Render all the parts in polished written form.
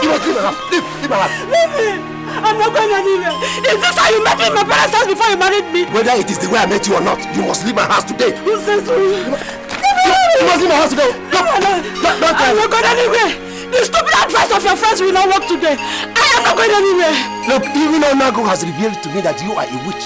You must leave my house. Leave my house. Leave me. I'm not going anywhere. Is this how you met me in my parents' house before you married me? Whether it is the way I met you or not, you must leave my house today. You said so. You must leave my house today. Don't try. I'm not going anywhere. The stupid advice of your friends will not work today. I am not going anywhere. Look, even Onago has revealed to me that you are a witch.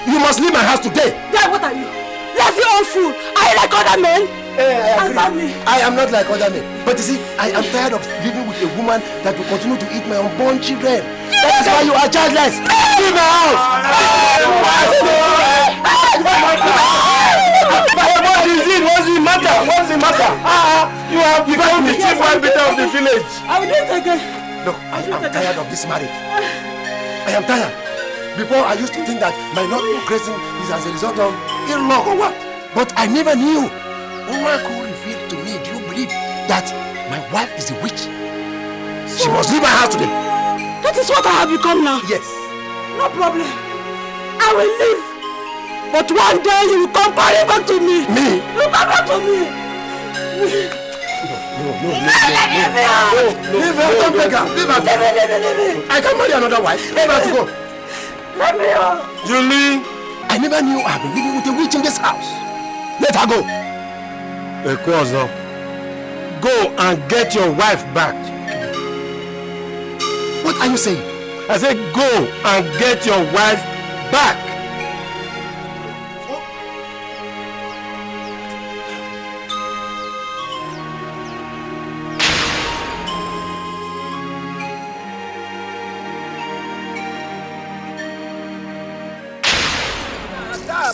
You must leave my house today. Yeah, what are you? Lazy old fool. Are you like other men? I am not like other men. But you see, I am tired of living with a woman that will continue to eat my unborn children. That is why you are childless. Leave my house. What is it? What's the matter? What's the matter? You have become the chief arbiter of the village. I will do it again. Look, I am tired of this marriage. I am tired. Before, I used to think that my not progressing is as a result of ill luck or what. But I never knew. Onago revealed to me, do you believe that my wife is a witch? She must leave my house today. That is what I have become now. Yes. No problem. I will leave. But one day you will come calling back to me. Me? You will come back to me. No. Leave her. Don't take her. Leave her. I can marry another wife. Leave her to go. Let me go. Julie, I never knew I had been living with a witch in this house. Let her go. Go and get your wife back. What are you saying? I said go and get your wife back.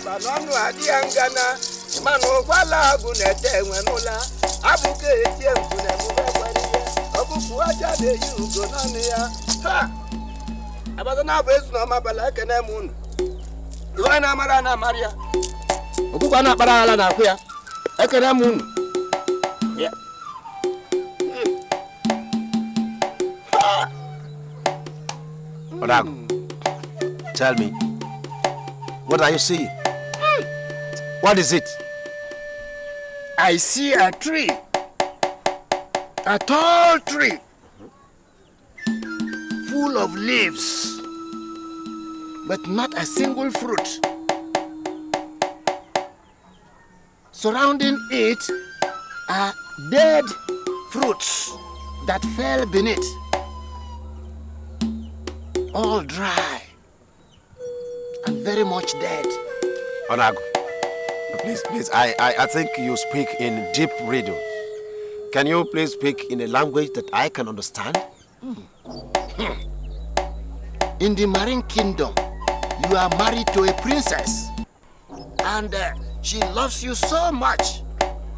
Balonu adiangana manu wala gunete wenula abuke etie nkune mubekwaniye obuku ajade yugo nania ha abazana bezu na mabala kene munu iwana mara na maria obuku ana para ala na akuya ekene munu ya Onago, tell me, what are you seeing? What is it? I see a tree, a tall tree, full of leaves, but not a single fruit. Surrounding it are dead fruits that fell beneath, all dry and very much dead. Onago, please, I think you speak in deep riddles. Can you please speak in a language that I can understand? In the Marine Kingdom, you are married to a princess, and she loves you so much,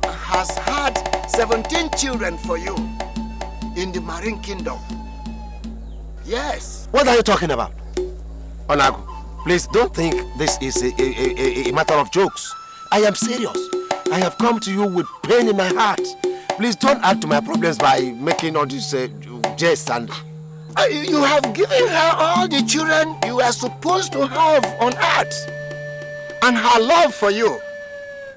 has had 17 children for you in the Marine Kingdom. Yes. What are you talking about? Onago, please don't think this is a matter of jokes. I am serious. I have come to you with pain in my heart. Please don't add to my problems by making all these jests and... You have given her all the children you are supposed to have on earth. And her love for you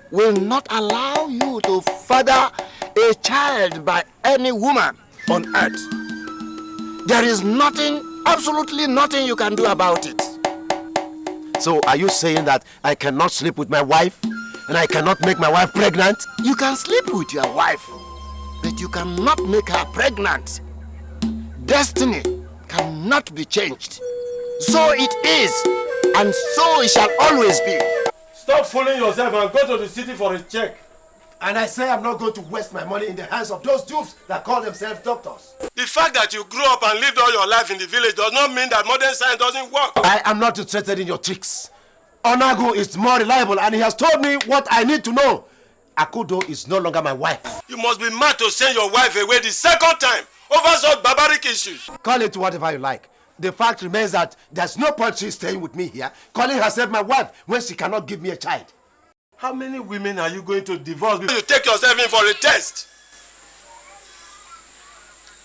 will not allow you to father a child by any woman on earth. There is nothing, absolutely nothing you can do about it. So are you saying that I cannot sleep with my wife? And I cannot make my wife pregnant? You can sleep with your wife, but you cannot make her pregnant. Destiny cannot be changed. So it is, and so it shall always be. Stop fooling yourself and go to the city for a check. And I say I'm not going to waste my money in the hands of those dupes that call themselves doctors. The fact that you grew up and lived all your life in the village does not mean that modern science doesn't work. I am not interested in your tricks. Onago is more reliable and he has told me what I need to know. Akudo is no longer my wife. You must be mad to send your wife away the second time over such barbaric issues. Call it whatever you like. The fact remains that there's no point she's staying with me here, calling herself my wife when she cannot give me a child. How many women are you going to divorce before you take yourself in for a test?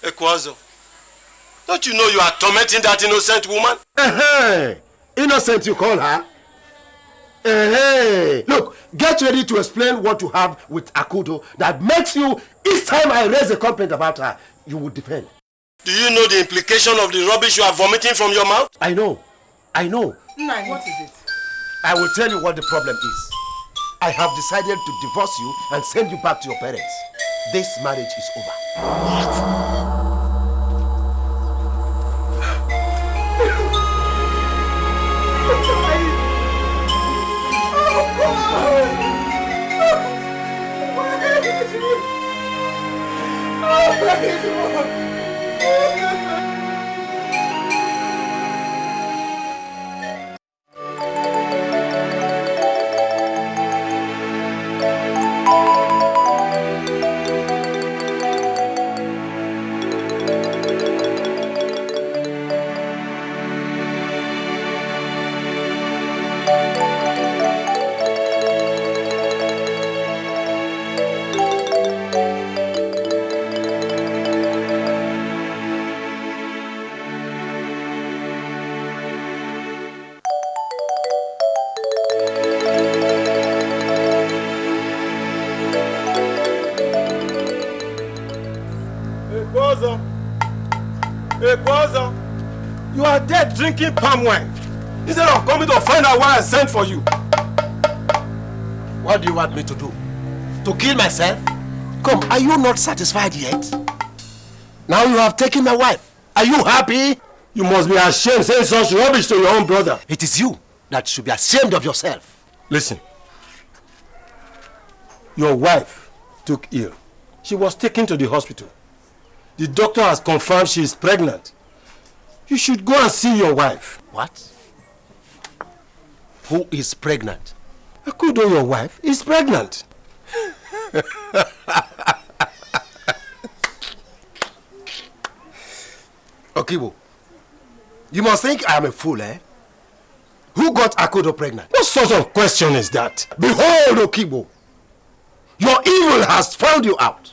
Ekwazo, don't you know you are tormenting that innocent woman? Hey, innocent you call her? Hey, look, get ready to explain what you have with Akudo that makes you, each time I raise a complaint about her, you will defend. Do you know the implication of the rubbish you are vomiting from your mouth? I know. I know. Nai, what is it? I will tell you what the problem is. I have decided to divorce you and send you back to your parents. This marriage is over. What? You are dead drinking palm wine instead of coming to find out why I sent for you. What do you want me to do? To kill myself? Come, are you not satisfied yet? Now you have taken my wife. Are you happy? You must be ashamed saying such rubbish to your own brother. It is you that should be ashamed of yourself. Listen. Your wife took ill. She was taken to the hospital. The doctor has confirmed she is pregnant. You should go and see your wife. What? Who is pregnant? Akudo, your wife, is pregnant. Okibo, you must think I am a fool, eh? Who got Akudo pregnant? What sort of question is that? Behold, Okibo, your evil has found you out.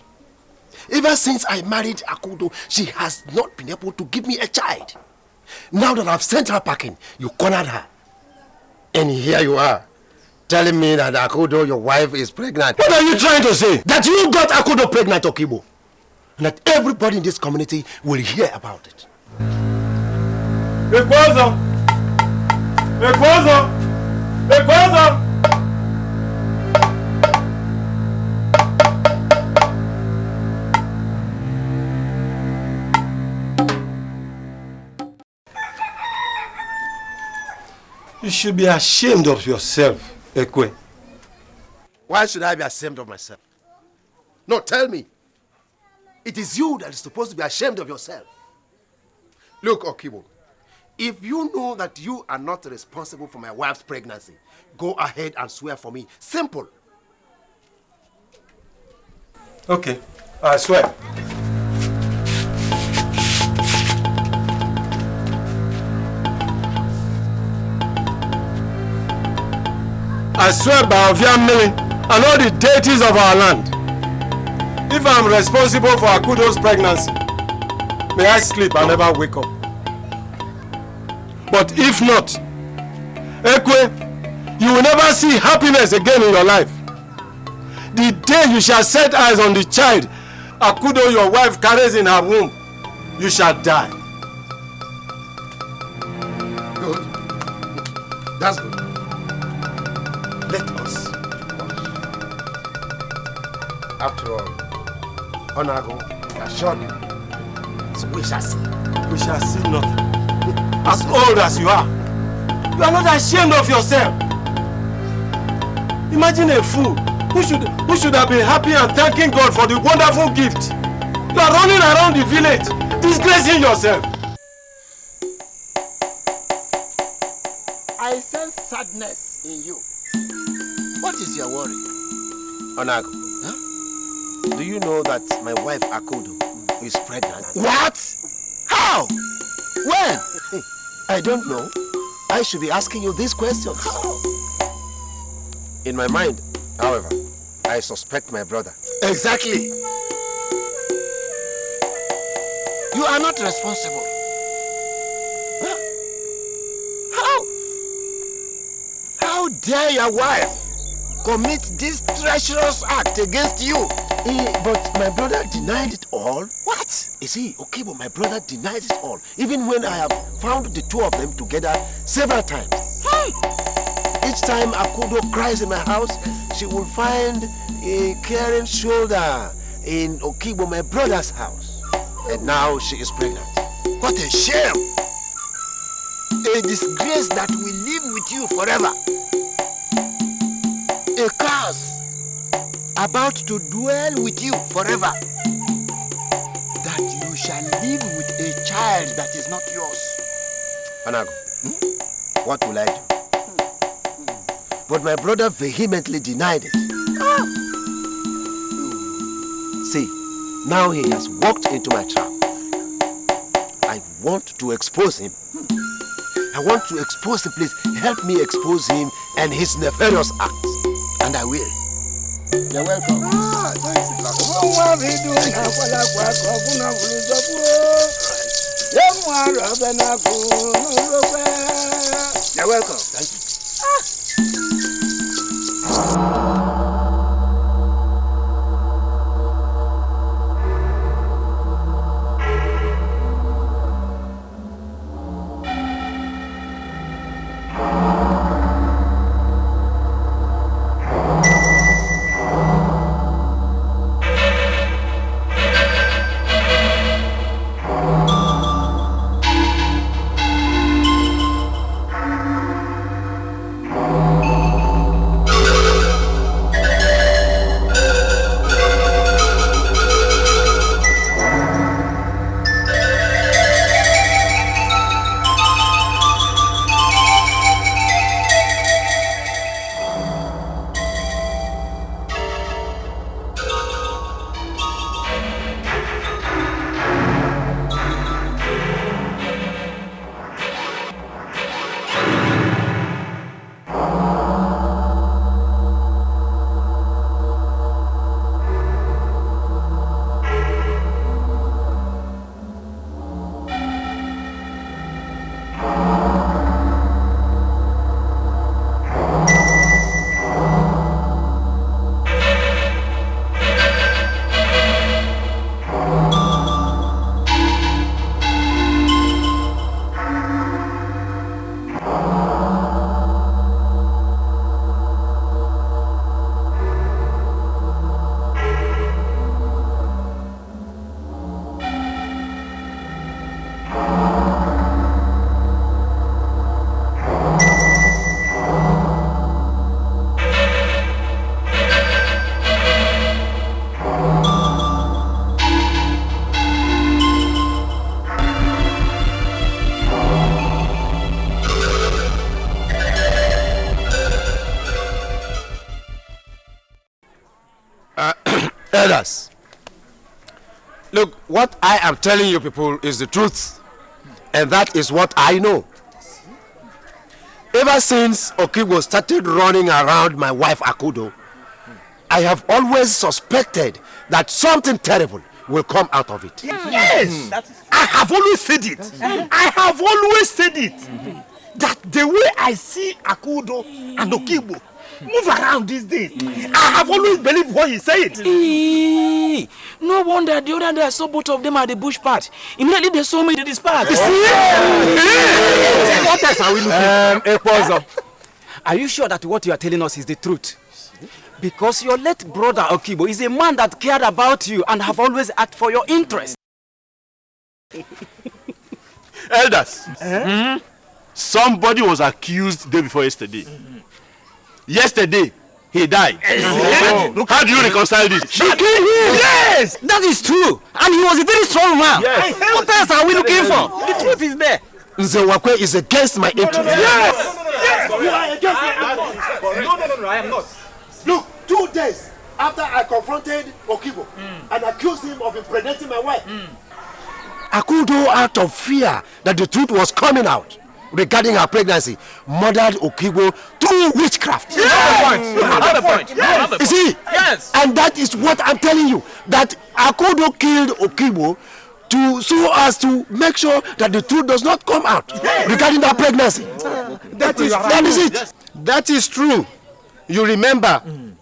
Ever since I married Akudo, she has not been able to give me a child. Now that I've sent her packing, you cornered her. And here you are, telling me that Akudo, your wife, is pregnant. What are you trying to say? That you got Akudo pregnant, Okibo. And that everybody in this community will hear about it. Ekwazo! Ekwazo! Ekwazo! You should be ashamed of yourself, Ekwe. Why should I be ashamed of myself? No, tell me. It is you that is supposed to be ashamed of yourself. Look, Okibo, if you know that you are not responsible for my wife's pregnancy, go ahead and swear for me. Simple. Okay, I swear. I swear by Oviamili and all the deities of our land, if I am responsible for Akudo's pregnancy, may I sleep and never wake up. But if not, Ekwe, you will never see happiness again in your life. The day you shall set eyes on the child Akudo, your wife, carries in her womb, you shall die. Good. That's good. Let us watch. After all, Onago assured you. So we shall see. We shall see nothing. As old as you are not ashamed of yourself. Imagine a fool who should have been happy and thanking God for the wonderful gift. You are running around the village, disgracing yourself. I sense sadness in you. What is your worry? Onago, huh? Do you know that my wife Akudo is pregnant? What? How? When? I don't know. I should be asking you these questions. In my mind, however, I suspect my brother. Exactly. You are not responsible. Huh? How dare your wife commit this treacherous act against you But my brother denied it all. What? You see, Okibo, my brother denied it all. Even when I have found the two of them together several times. Each time Akudo cries in my house, she will find a caring shoulder in Okibo, my brother's house. And now she is pregnant. What a shame! A disgrace that will live with you forever. A curse about to dwell with you forever. That you shall live with a child that is not yours. Anago, what will I do? But my brother vehemently denied it. See, now he has walked into my trap. I want to expose him. I want to expose him. Please help me expose him and his nefarious acts. And I will. You're welcome. You're welcome. Thank you. Elders, look, what I am telling you people is the truth, and that is what I know. Ever since Okibo started running around my wife Akudo, I have always suspected that something terrible will come out of it. Yes! I have always said it. I have always said it. That the way I see Akudo and Okibo move around these days, I have always believed what he said. No wonder the other day I saw both of them at the bush part. Immediately they saw me in this part. You see? What else are we looking for? Are you sure that what you are telling us is the truth? Because your late brother Okibo is a man that cared about you and have always acted for your interest. Elders, somebody was accused day before yesterday. Yesterday, he died. How do you reconcile this? Yes, that is true. And he was a very strong man. Yes. What else are we looking for? The truth is there. Nzewakwe is against my interest. Yes. You are against me. No, I am not. Look, 2 days after I confronted Okibo and accused him of impregnating my wife, Akudo, out of fear that the truth was coming out regarding her pregnancy, murdered Okibo through witchcraft. You have a point. You see? Yes. And that is what I'm telling you, that Akudo killed Okibo so as to make sure that the truth does not come out regarding that pregnancy. That is it. That is true. You remember,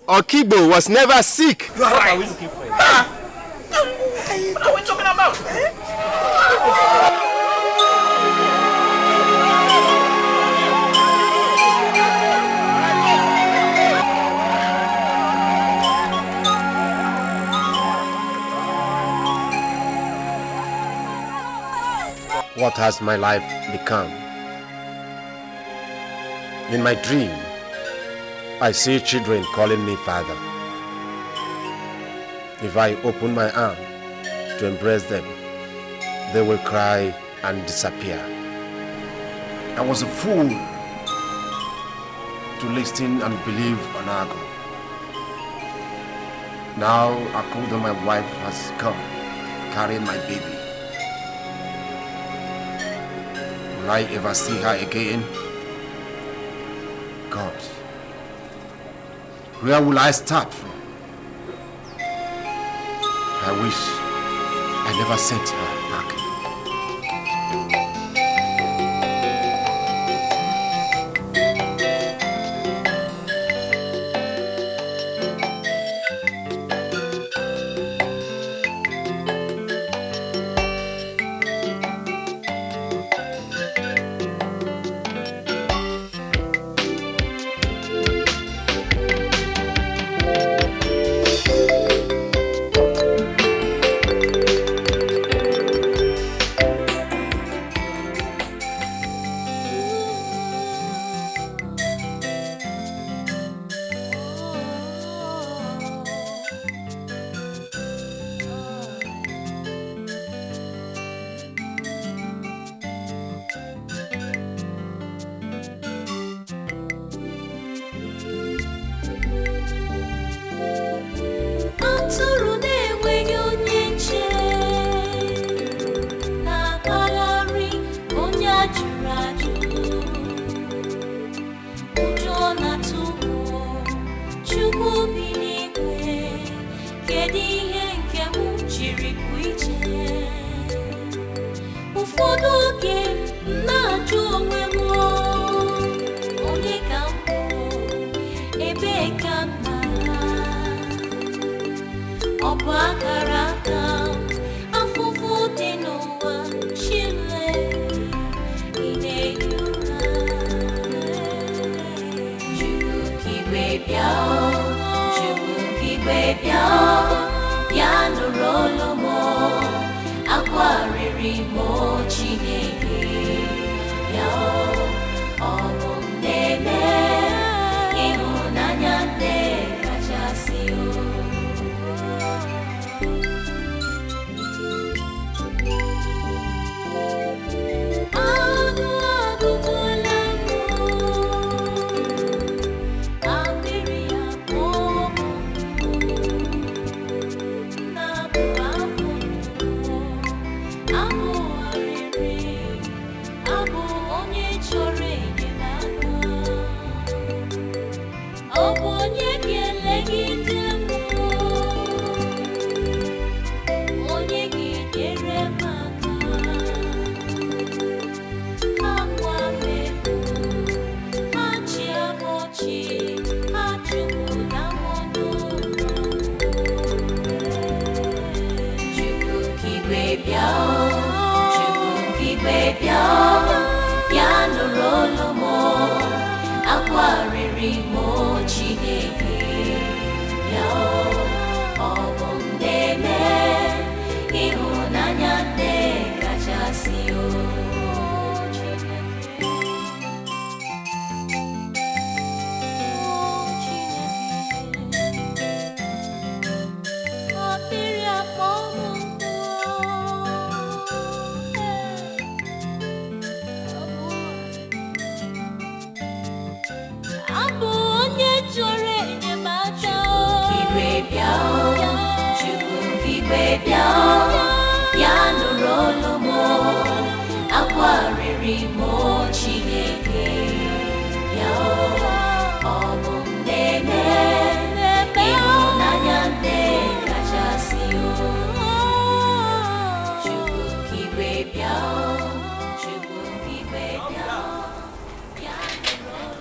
Okibo was never sick. You are right. What are we looking for? What are we talking about? What has my life become? In my dream, I see children calling me father. If I open my arm to embrace them, they will cry and disappear. I was a fool to listen and believe on Ago. Now Akudo, my wife, has come, carrying my baby. Will I ever see her again? God, where will I start from? I wish I never sent her back.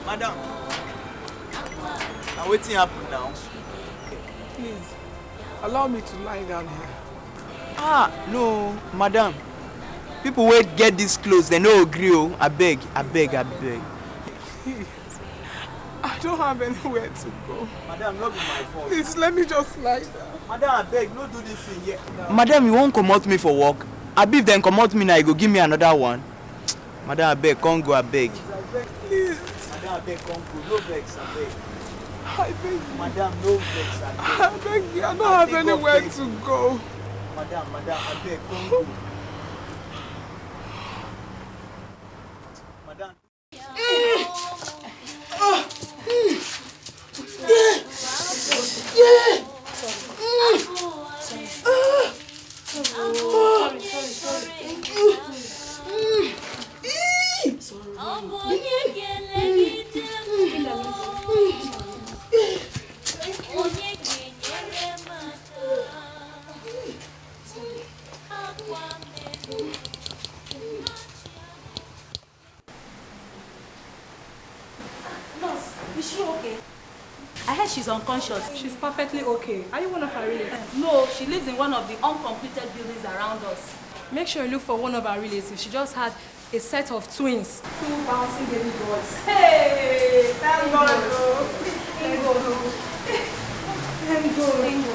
Madam, now waiting happen now. Allow me to lie down here. Ah, no, madam. People will get this close, they no agree. Oh. I beg. Please. I don't have anywhere to go. Madam, not be my fault. Please, let me just lie down. Madam, I beg, no do this thing yet. Madam, you won't come out me for work. I beef then come out me now, you go give me another one. Madam, I beg, come go, I beg. Please. Madam, I beg, come go, no vex, I beg. I beg you. Madam, no vex, I beg. I beg you, I don't have anywhere to go. Madam, I beg, come go. Madam. Is she okay? I heard she's unconscious. She's perfectly okay. Are you one of her relatives? No, she lives in one of the uncompleted buildings around us. Make sure you look for one of her relatives. She just had a set of twins. 2 bouncing baby boys. Hey! Thank God! Thank God! Thank God! Thank God!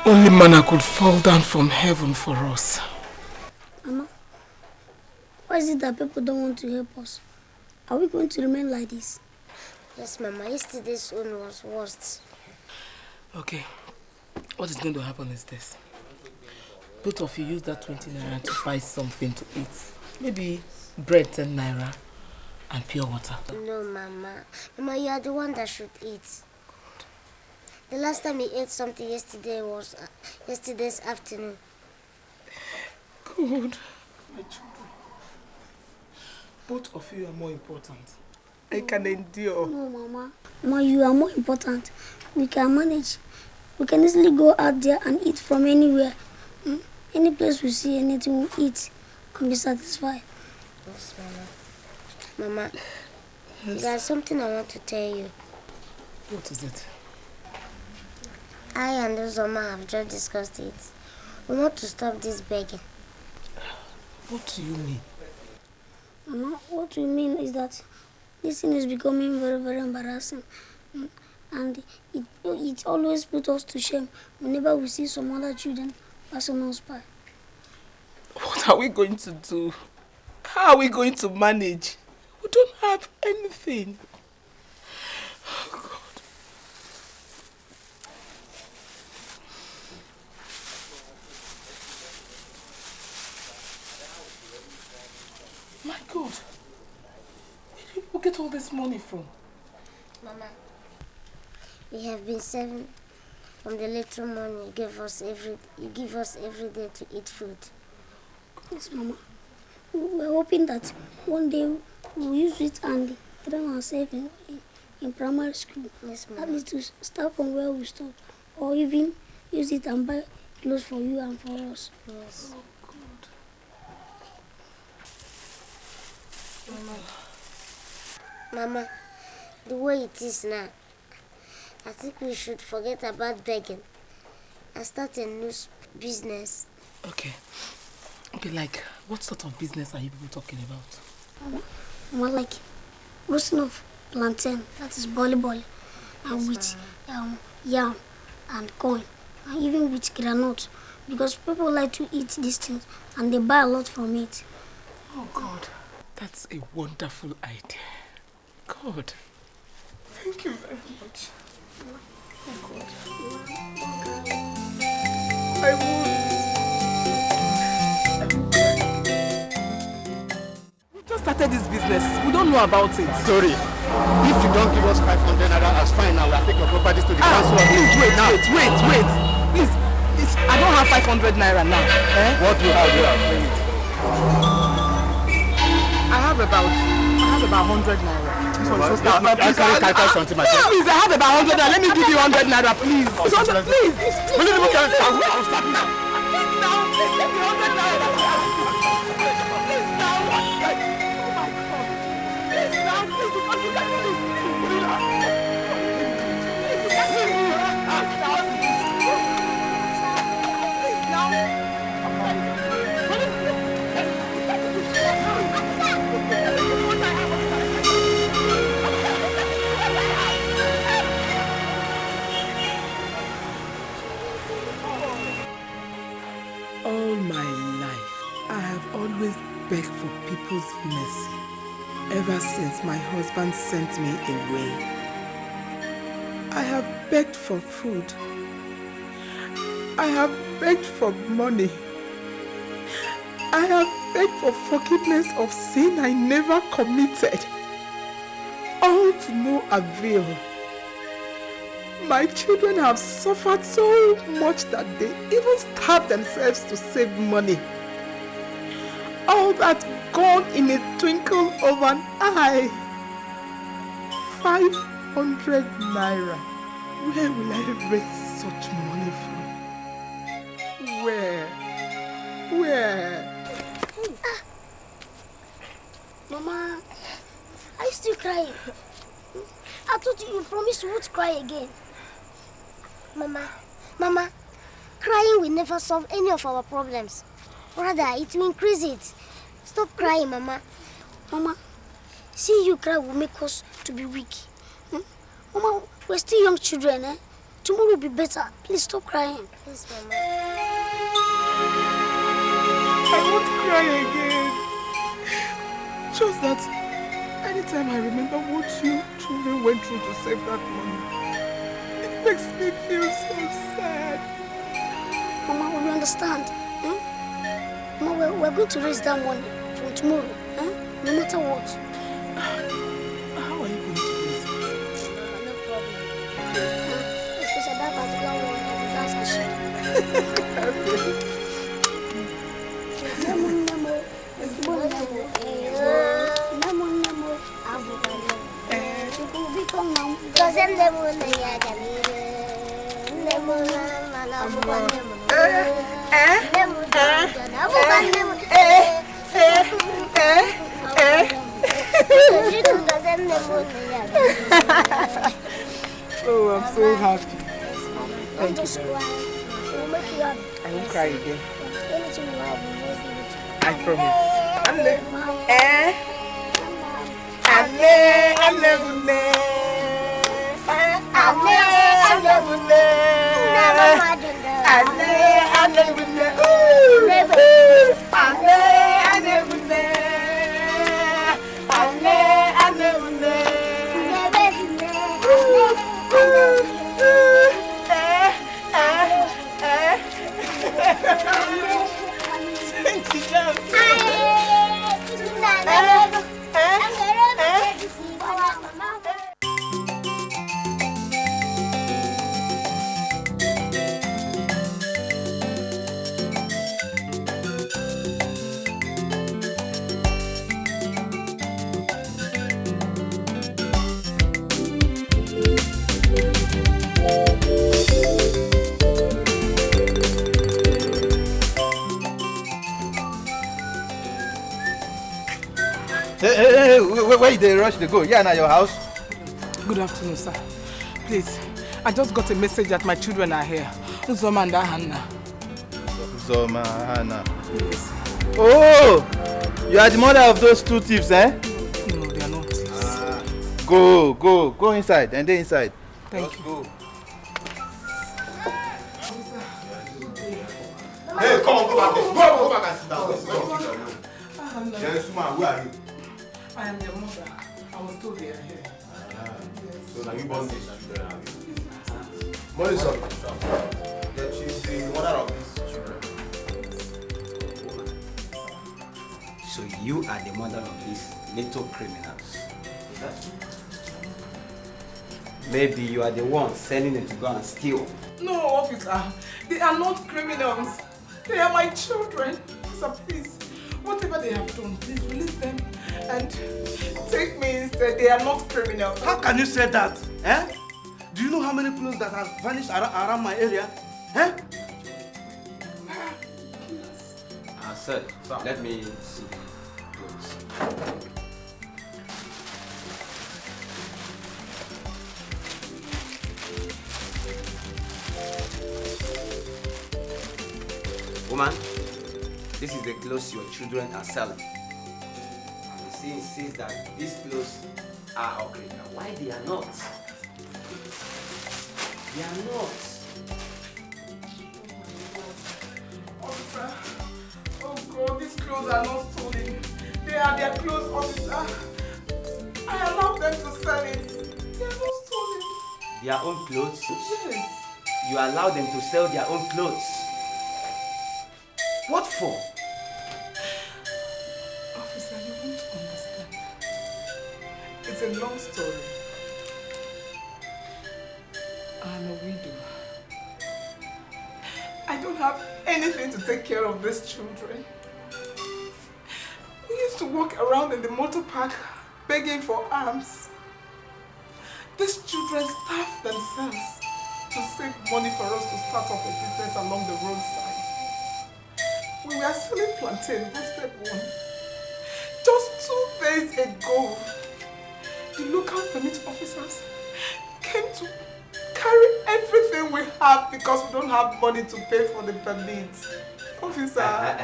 Only manna could fall down from heaven for us. Mama, why is it that people don't want to help us? Are we going to remain like this? Yes, Mama. Yesterday's one was worst. Okay. What is going to happen is this. Both of you use that 20 naira to buy something to eat. Maybe bread 10 naira and pure water. No, Mama. Mama, you are the one that should eat. The last time he ate something yesterday was yesterday's afternoon. Good. My children. Both of you are more important. I can endure. No, Mama. Mama, you are more important. We can manage. We can easily go out there and eat from anywhere. Any place we see anything we eat and be satisfied. Yes, Mama. Mama, yes. There's something I want to tell you. What is it? I and Uzoma have just discussed it. We want to stop this begging. What do you mean? Mama, what we mean is that this thing is becoming very, very embarrassing. And it always puts us to shame whenever we see some other children passing us by. What are we going to do? How are we going to manage? We don't have anything. Oh, God. My God. Where do people get all this money from? Mama, we have been saving from the little money you give us every day to eat food. Yes, Mama. We're hoping that one day we'll use it and train ourselves in primary school. Yes, Mama. At least to start from where we stopped. Or even use it and buy clothes for you and for us. Yes. Oh, God. Mama, the way it is now, I think we should forget about begging and start a new business. Okay. Okay, like, what sort of business are you people talking about? More like roasting of plantain, that is bolly, and with yam and corn, and even with granite, because people like to eat these things and they buy a lot from it. Oh God, that's a wonderful idea. God, thank you very much. Oh God. I will. We just started this business. We don't know about it. Sorry. If you don't give us 500 naira as fine now, we'll take your properties to the council. Please wait. Please, I don't have 500 naira now. Eh? What do you have here? Bring it. I have about 100 naira. Please, I have about 100 naira. Let me give you 100 naira, please. Please. I'll stop now. Please, let me 100 naira. Please, now. Oh my God. Please, now. Please, you can't do that. All my life, I have always begged for people's mercy ever since my husband sent me away. I have begged for food. I have begged for money. I have begged for forgiveness of sin I never committed. All to no avail. My children have suffered so much that they even starve themselves to save money. All that gone in a twinkle of an eye. 500 naira. Where will I raise such money from? Where? Mama, are you still crying? I thought you promised you would cry again. Mama, crying will never solve any of our problems. Rather, it will increase it. Stop crying, Mama. Mama, seeing you cry will make us to be weak. Mama, we're still young children, eh? Tomorrow will be better. Please stop crying. Please, Mama. I won't cry again. Just that anytime I remember what you children went through to save that money, it makes me feel so sad. Mama, we understand. Eh? Mama, we're going to raise that money from tomorrow. Eh? No matter what. How are you going to raise it? No problem. Especially that particular one. That's a shame. Oh, I'm so happy. Thank you very much. I won't cry again. I promise. Hey, where did they rush to go? Yeah, now your house? Good afternoon, sir. Please, I just got a message that my children are here. Uzoma and Hannah. Uzoma, Hannah. Yes. Oh, you are the mother of those two thieves, eh? No, they are not thieves. Go inside, and then inside. Thank you. Go. Hey, come on, go back there. Go back and sit down. Yes, man, where are you? I am your mother. I was told they are here. So now you born this children. What is up? That she's the mother of these children. So you are the mother of these little criminals. Is that true? Maybe you are the one sending them to go and steal. No, officer. They are not criminals. They are my children. So please, whatever they have done, please release them and take me instead. They are not criminals. How can you say that? Eh? Do you know how many clothes that have vanished around my area? Eh? Sir, let me see. Woman, this is the clothes your children are selling. And she insists that these clothes are original. Why they are not? They are not. Officer, oh God, these clothes are not stolen. They are their clothes, officer. I allowed them to sell it. They are not stolen. Their own clothes? Yes. You allow them to sell their own clothes? What for? Officer, you won't understand. It's a long story. I'm a widow. I don't have anything to take care of these children. We used to walk around in the motor park begging for alms. These children starve themselves to save money for us to start up a business along the roadside. We were selling plantain, roasted one. Just 2 days ago, the local permit officers came to carry everything we have because we don't have money to pay for the permits. Officer.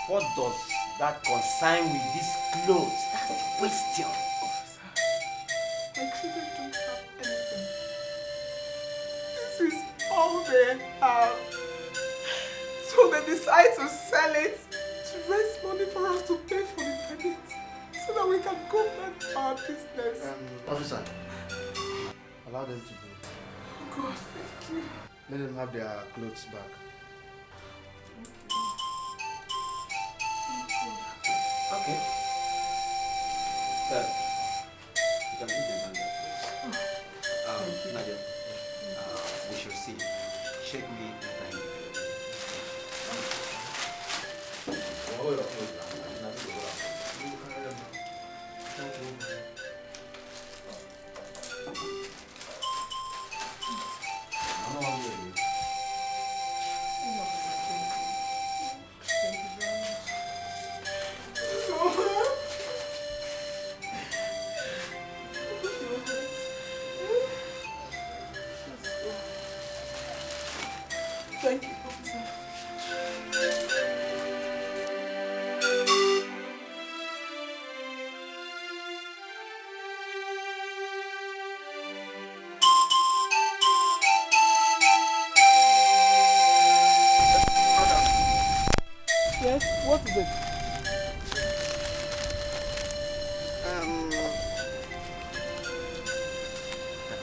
What does that concern with these clothes? That's the question. Officer, my children don't have anything. This is all they have. So they decide to sell it to raise money for us to pay for the permits so that we can go back to our business. Officer, allow them to go. Oh God, thank you. Let them have their clothes back. Okay. Sir, you can give them that place. Nadia, we shall see. Shake me and thank you. Thank you, officer. Yes, what is it?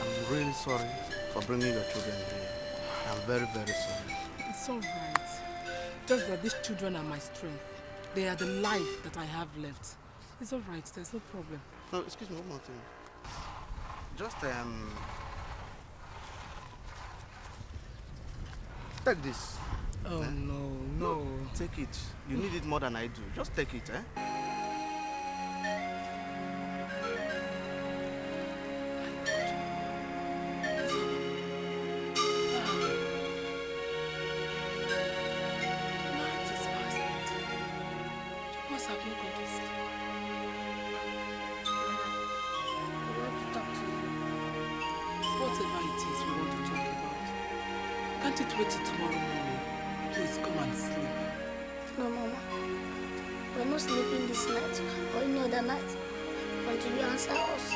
I'm really sorry for bringing your children here. I'm very, very sorry. It's all right. Just that these children are my strength. They are the life that I have left. It's all right. There's no problem. No, excuse me, one more thing. Just, take this. Oh, no. Take it. You need it more than I do. Just take it, eh? Whatever it is we want to talk about, can't it wait till tomorrow morning? Please come and sleep. No, Mama. We're not sleeping this night or any other night until you answer us.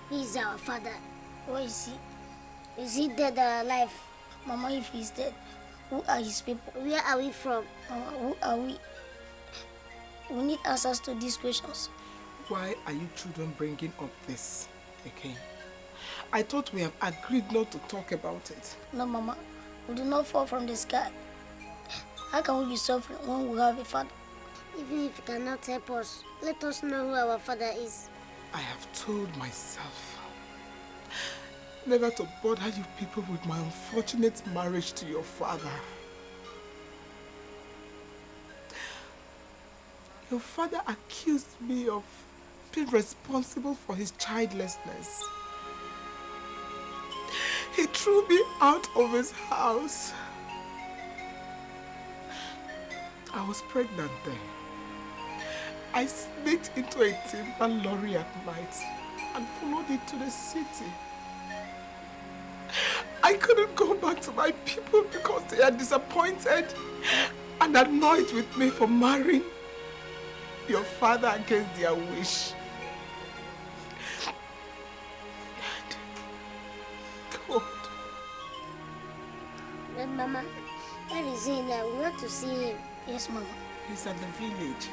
He's our father. Where is he? Is he dead or alive? Mama, if he's dead, who are his people? Where are we from? Mama, who are we? We need answers to these questions. Why are you children bringing up this again? I thought we have agreed not to talk about it. No, Mama. We do not fall from the sky. How can we be suffering when we have a father? Even if you cannot help us, let us know who our father is. I have told myself never to bother you people with my unfortunate marriage to your father. Your father accused me of being responsible for his childlessness. He threw me out of his house. I was pregnant then. I sneaked into a timber lorry at night and followed it to the city. I couldn't go back to my people because they are disappointed and annoyed with me for marrying your father against their wish. God. But Mama, where is he now? We want to see him. Yes, Mama. He's at the village.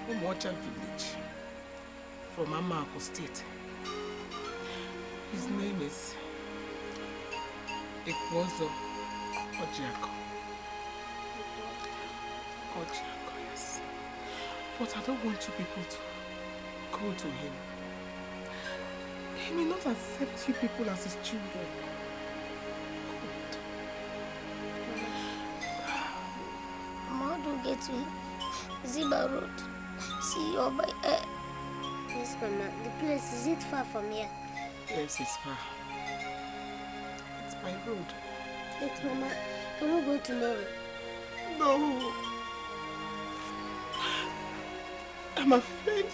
Umocha village. From Amako State. His name is Ekwozo Ojiako. Ojiako, yes. But I don't want you people to go to him. He may not accept you people as his children. Mama, how do we get to him? Is it by road? Sea or by air? Yes, Mama. The place, is it far from here? Yes, it's far. It's by road. Wait, Mama. Can we go tomorrow? No. I'm afraid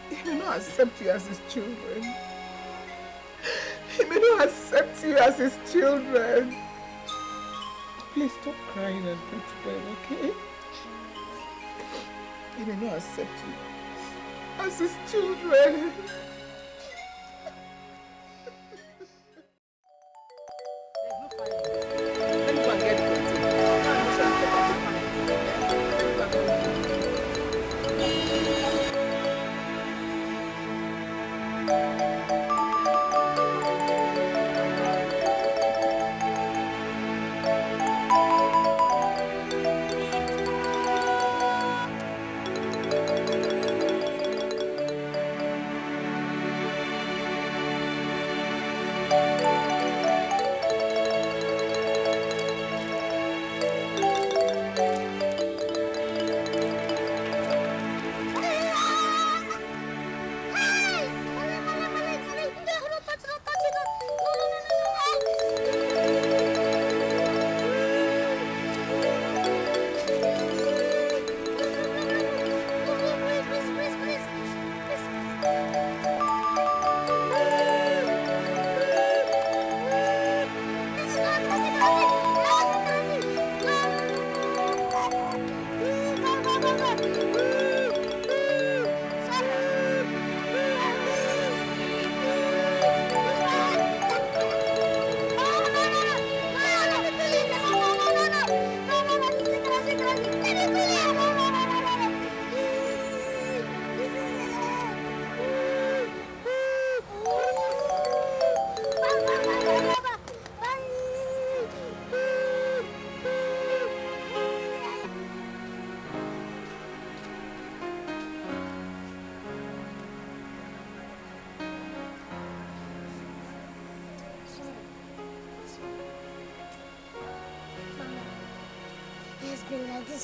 he may not accept you as his children. He may not accept you as his children. Please stop crying and go to bed, okay? He may not accept you as his children.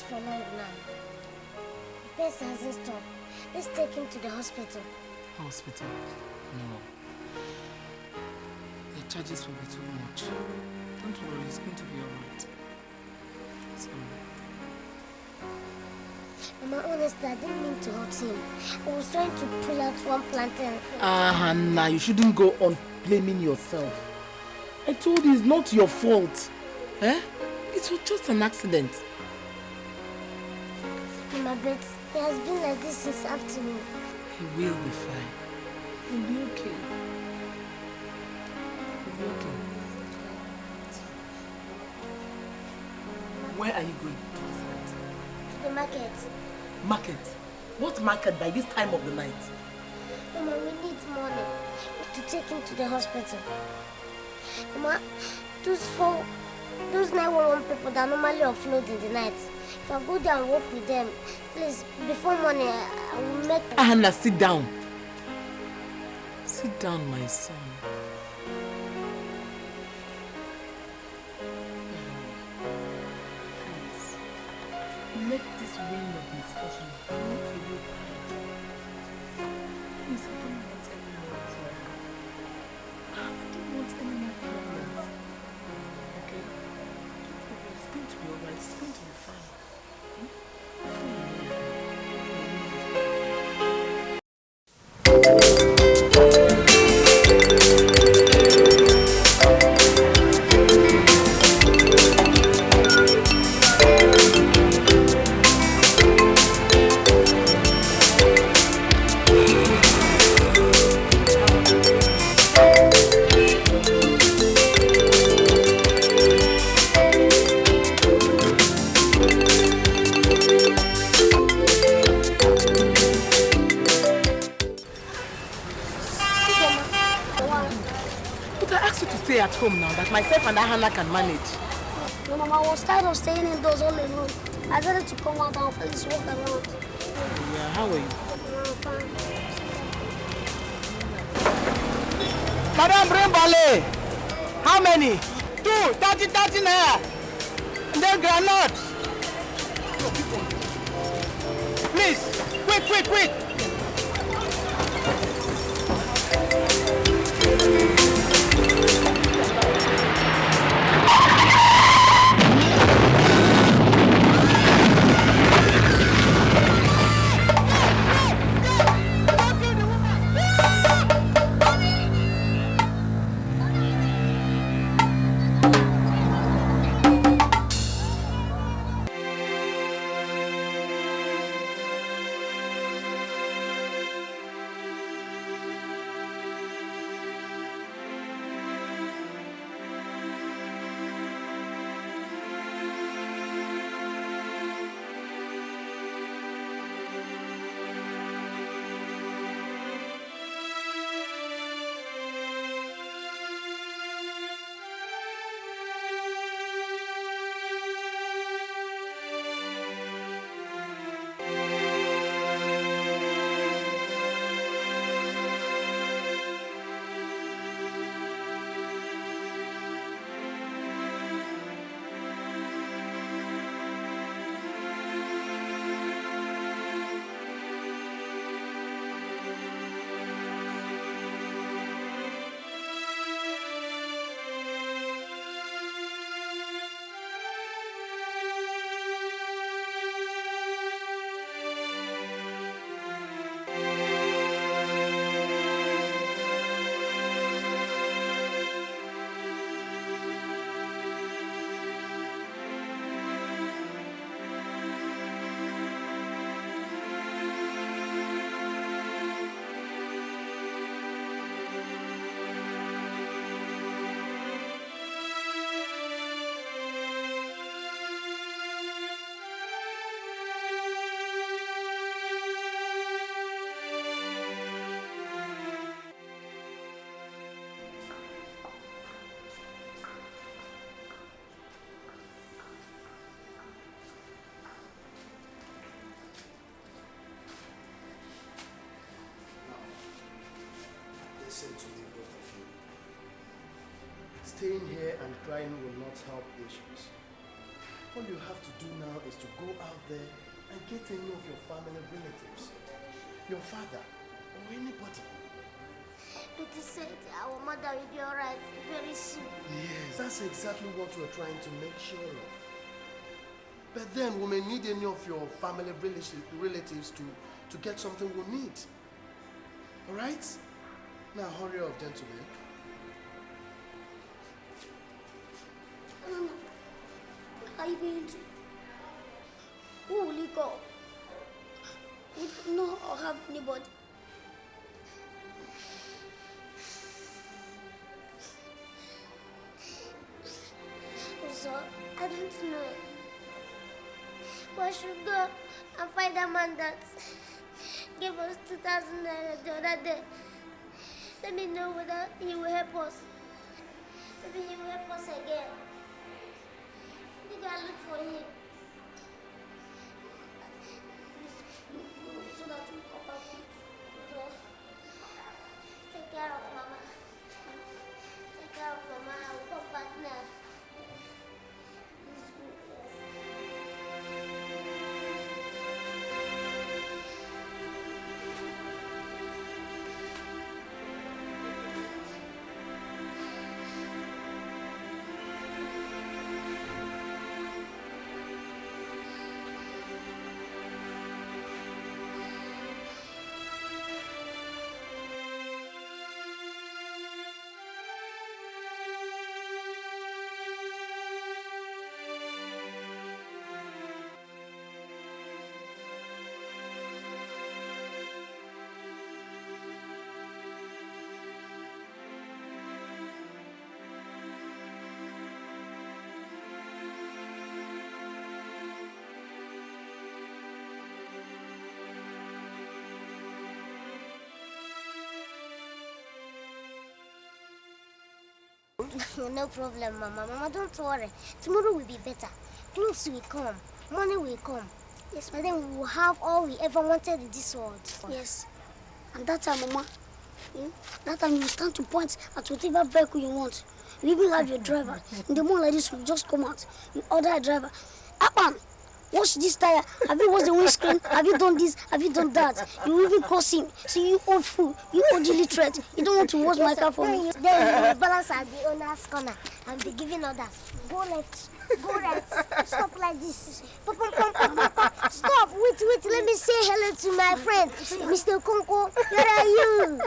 For long now. The pace hasn't stopped. Let's take him to the hospital. Hospital? No. The charges will be too much. Don't worry, it's going to be alright. So... Mama, honestly, I didn't mean to hurt him. I was trying to pull out one plantain. Hannah, you shouldn't go on blaming yourself. I told you it's not your fault. Eh? It was just an accident. Mama, but he has been like this since afternoon. He will be fine. He'll be okay. He'll be okay. Where are you going to this night? To the market. Market? What market by this time of the night? Mama, we need money to take him to the hospital. Mama, those 911 people that normally offload in the night, if I go there and work with them, please, before morning, I will make... Hannah, sit down. Sit down, my son. Please, let this rain of misfortune bring a real pride. Please, I don't want any more trouble. I don't want any more problems. Okay? It's going to be alright. It's going to be fine. At home now that myself and Hannah can manage. No, Mama, I was tired of staying indoors all alone. I decided to come out and please walk around. Yeah, how are you? Madam, bring ballet. How many? 2, 30 naira. And then granite. Please, quick. Listen to me, both of you. Staying here and crying will not help issues. All you have to do now is to go out there and get any of your family relatives. Your father, or anybody. But he said our mother will be alright very soon. Yes, that's exactly what we're trying to make sure of. But then we may need any of your family relatives to get something we need. Alright? Now hurry up, gentlemen. Where are you going to? Who will you call? We don't know or have anybody. So, I don't know. But I should go and find a man that gave us 2,000 naira the other day. Let me know whether he will help us. Maybe he will help us again. Maybe I'll look for him. So that we come back. So, take care of Mama. Take care of Mama. I will come back now. No problem, Mama. Mama, don't worry. Tomorrow will be better. Clothes will come. Money will come. Yes, but then we will have all we ever wanted in this world. Yes. And that time, Mama, that time you stand to point at whatever vehicle you want. You even have your driver. In the morning like this, you just come out. You order a driver. Apan, wash this tire. Have you washed the windscreen? Have you done this? Have you done that? You even curse him. So you old fool. You old illiterate. You don't want to wash my car for me. Then you will balance at the owner's corner and be giving orders. Go left. Go right. Stop like this. Stop. Wait. Let me say hello to my friend, Mr. Konko. Where are you?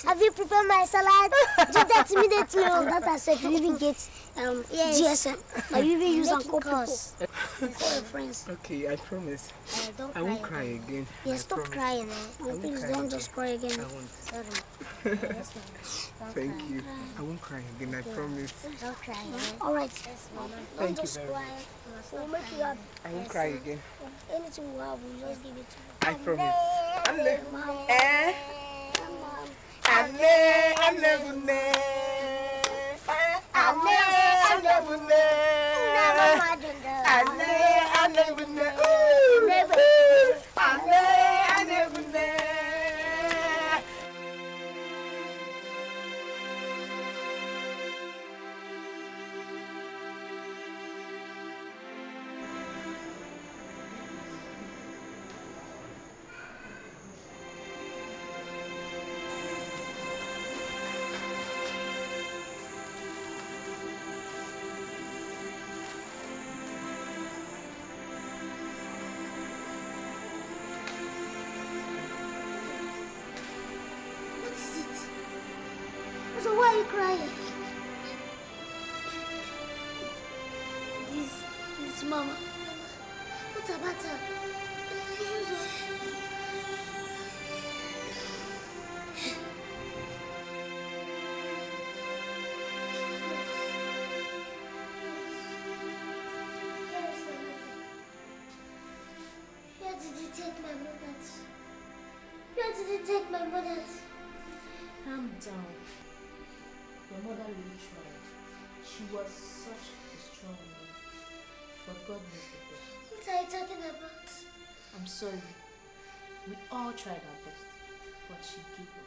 Have you prepared my salad? Do that immediately. That I said you even get GSM. Or you even use and call people. Call your friends. Okay, I promise. Don't I won't cry again. Yes, stop crying. Please don't just cry again. I won't. Sorry. Thank you. I won't cry again, I promise. Don't cry. Alright. Thank you just very cry. much. We'll make you happy. I won't cry again. Anything we have, we'll just give it to you. I promise. So why are you crying? This Mama. What about her? Where did you take my mother? Where did you take my mother? Calm down. Your mother really tried. She was such a strong woman. But God knows the best. What are you talking about? I'm sorry. We all tried our best. But she gave up.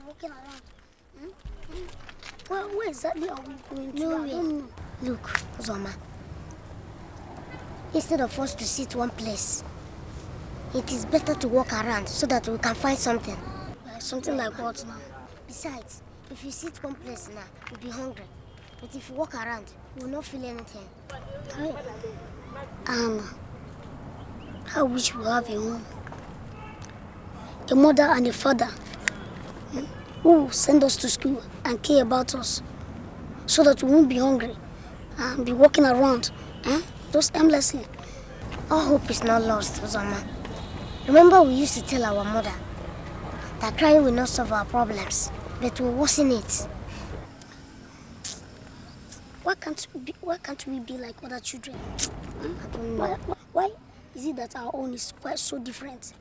walking around. Where exactly are we going to? Nowhere. I don't know. Look, Zoma. Instead of us to sit one place, it is better to walk around so that we can find something. Something like what now? Besides, if you sit one place now, you'll be hungry. But if you walk around, you will not feel anything. I wish we have a home. A mother and a father who send us to school and care about us so that we won't be hungry and be walking around just aimlessly. Our hope is not lost, Uzoma. Remember we used to tell our mother that crying will not solve our problems, but will worsen it. Why can't we be like other children? I don't know. Why is it that our own is quite so different?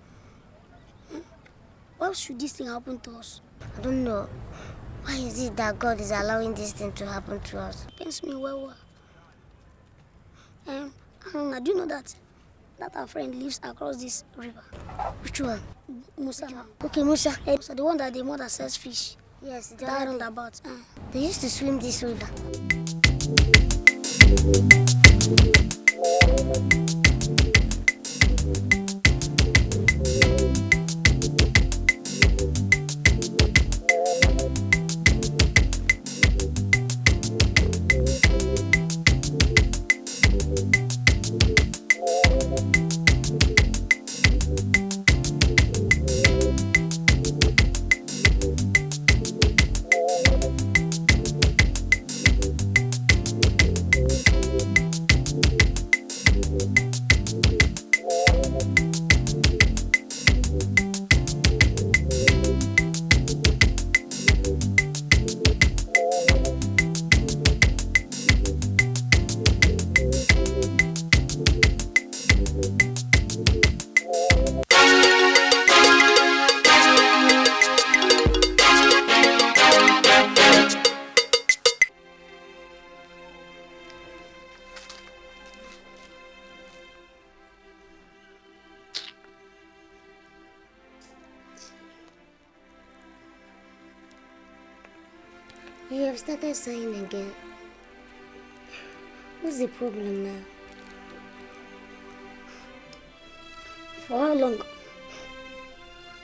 Why should this thing happen to us? I don't know. Why is it that God is allowing this thing to happen to us? It pains me well. I do know that our friend lives across this river. Which one? Musa. Okay, Musa. So the one that the mother sells fish. Yes, that roundabout. They used to swim this river. You have started sighing again. What's the problem now? For how long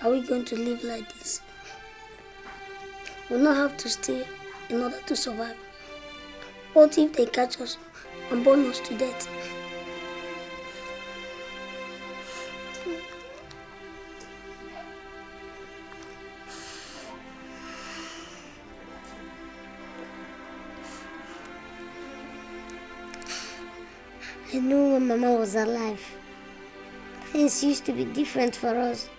are we going to live like this? We'll not have to stay in order to survive. What if they catch us and burn us to death? I know when Mama was alive, things used to be different for us.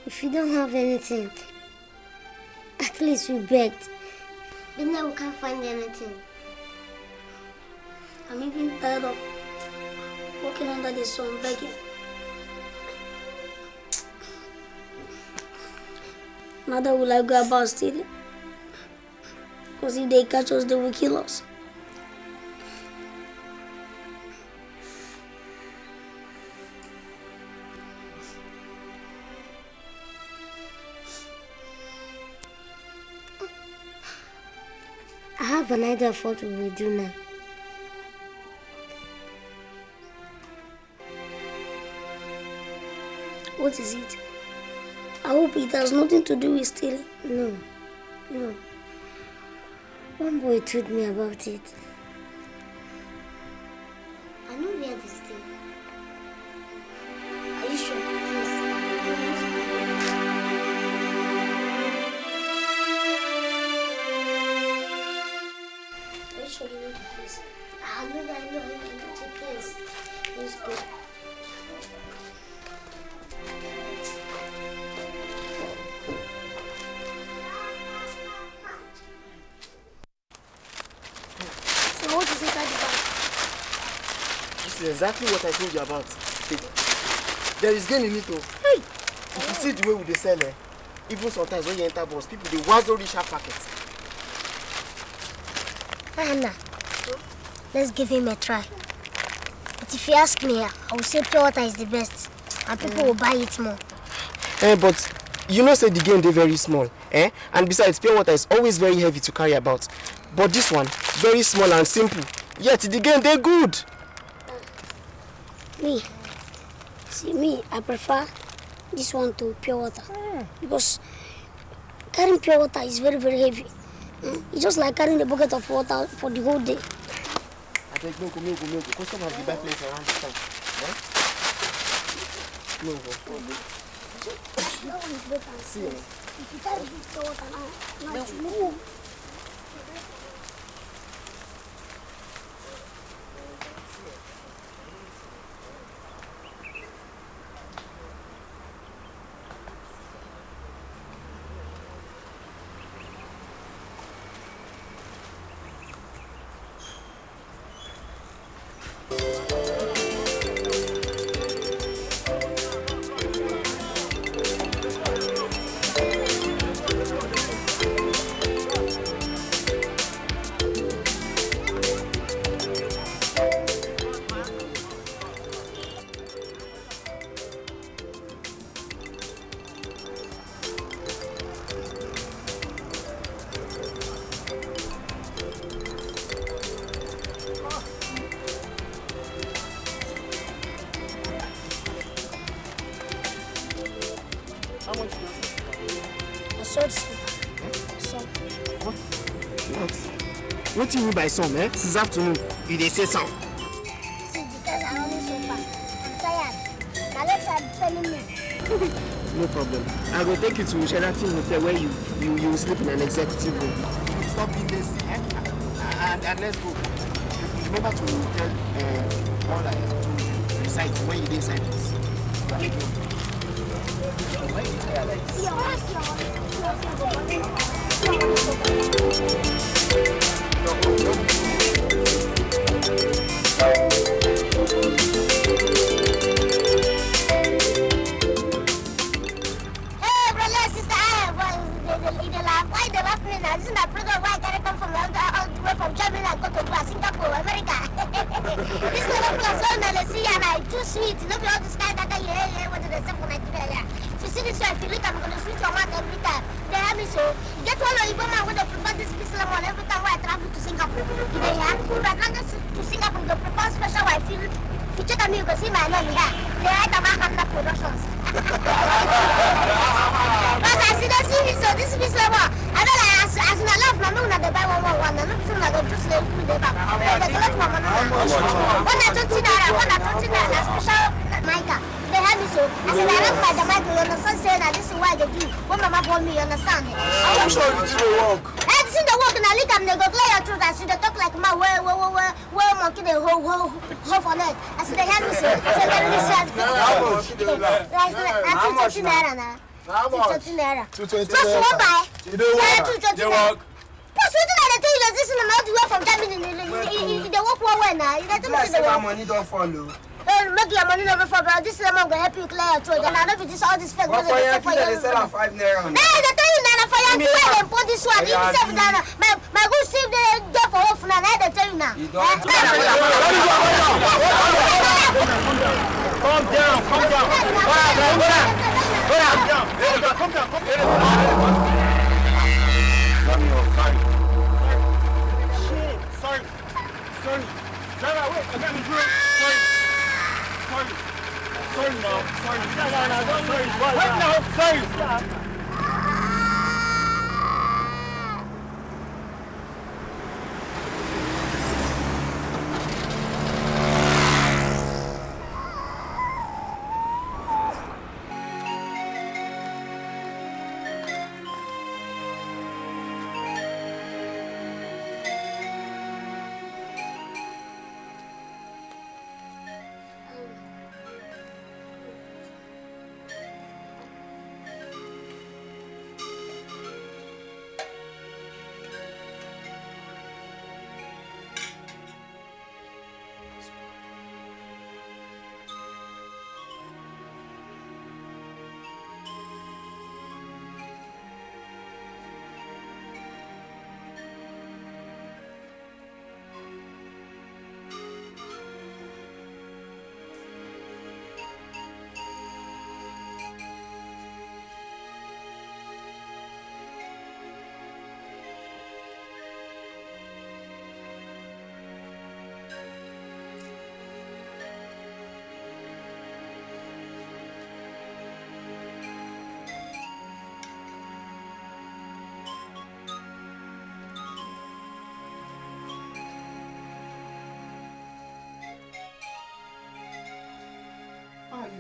If we don't have anything, at least we begged. But now we can't find anything. I'm even tired of walking under the sun begging. Neither will I go about stealing. Because if they catch us, they will kill us. I have an idea of what we will do now. What is it? I hope it has nothing to do with stealing. No. One boy told me about it. I know where this thing. Are you sure? Yes. Are you sure you know the place? I know the place. Let's go. So what is inside the bag? This is exactly what I told you about. There is gain in it though. Hey! If you see the way we dey sell even sometimes when you enter bus, people dey wazo reach half packet. Anna, let's give him a try. But if you ask me, I will say pure water is the best. And people will buy it more. But You know, say the game they very small, eh? And besides, pure water is always very heavy to carry about. But this one, very small and simple. Yet the game they good. Me, I prefer this one to pure water because carrying pure water is very, very heavy. It's just like carrying a bucket of water for the whole day. I take milk. Customers will buy plates around the town. Eh? No. That one is better. See, if you carry this pure water now you move. What do you mean by some, eh? Since afternoon, you they say some. See, because I always so fast. I'm tired. My legs are paining me. No problem. I will take you to Sheraton Hotel where you will sleep in an executive room. Stop being lazy, eh? And let's go. Remember to tell all I have to recite when you inside this. Why you tired like this? This is my brother. Why I come from all the way from Germany and go to Singapore, America. This little plus one see and I too sweet. Look at all this guy that you what did they say for Nigeria? If you see this way, if you look, I'm going to switch your mouth every time. They have me so. Get one of you man when they prepare this piece lemon every time when I travel to Singapore. They have to Singapore, they prepare special wife. If you check on me, you can see my name here. They write about Hamna Productions. Because I see the series, so this piece lemon. I don't like as I love my moon at the buy one. I don't feel like I'm just like the back. They collect my money. One at 20 naira, special mica. They have me so. I said, I don't buy the mic, you understand? Saying that this is why they do. When Mama told me, you understand? I'm sure you do the work. I see the work and I look at them, they go clear your truth. I see they talk like my where monkey they hold for net. I see they have me so. I said, let me say. How much? 20 naira now. How much? 20 naira. 220 naira. Plus one buy. You don't work. They work. Plus what did I tell you that this is not the way from Germany? They work one way now. You don't tell me the work. Money don't follow. Make your money never for bro. This lemon will help you clear your throat. And I know this all this fake. What for you? They sell on 5 naira. Hey, they tell you now for you. You wear them put this one. You save that. My good save the get for off now. They tell you now. Calm down. Sorry. Driver, wait, I got me drink. Sorry, no. Sorry. Wait, no, sorry.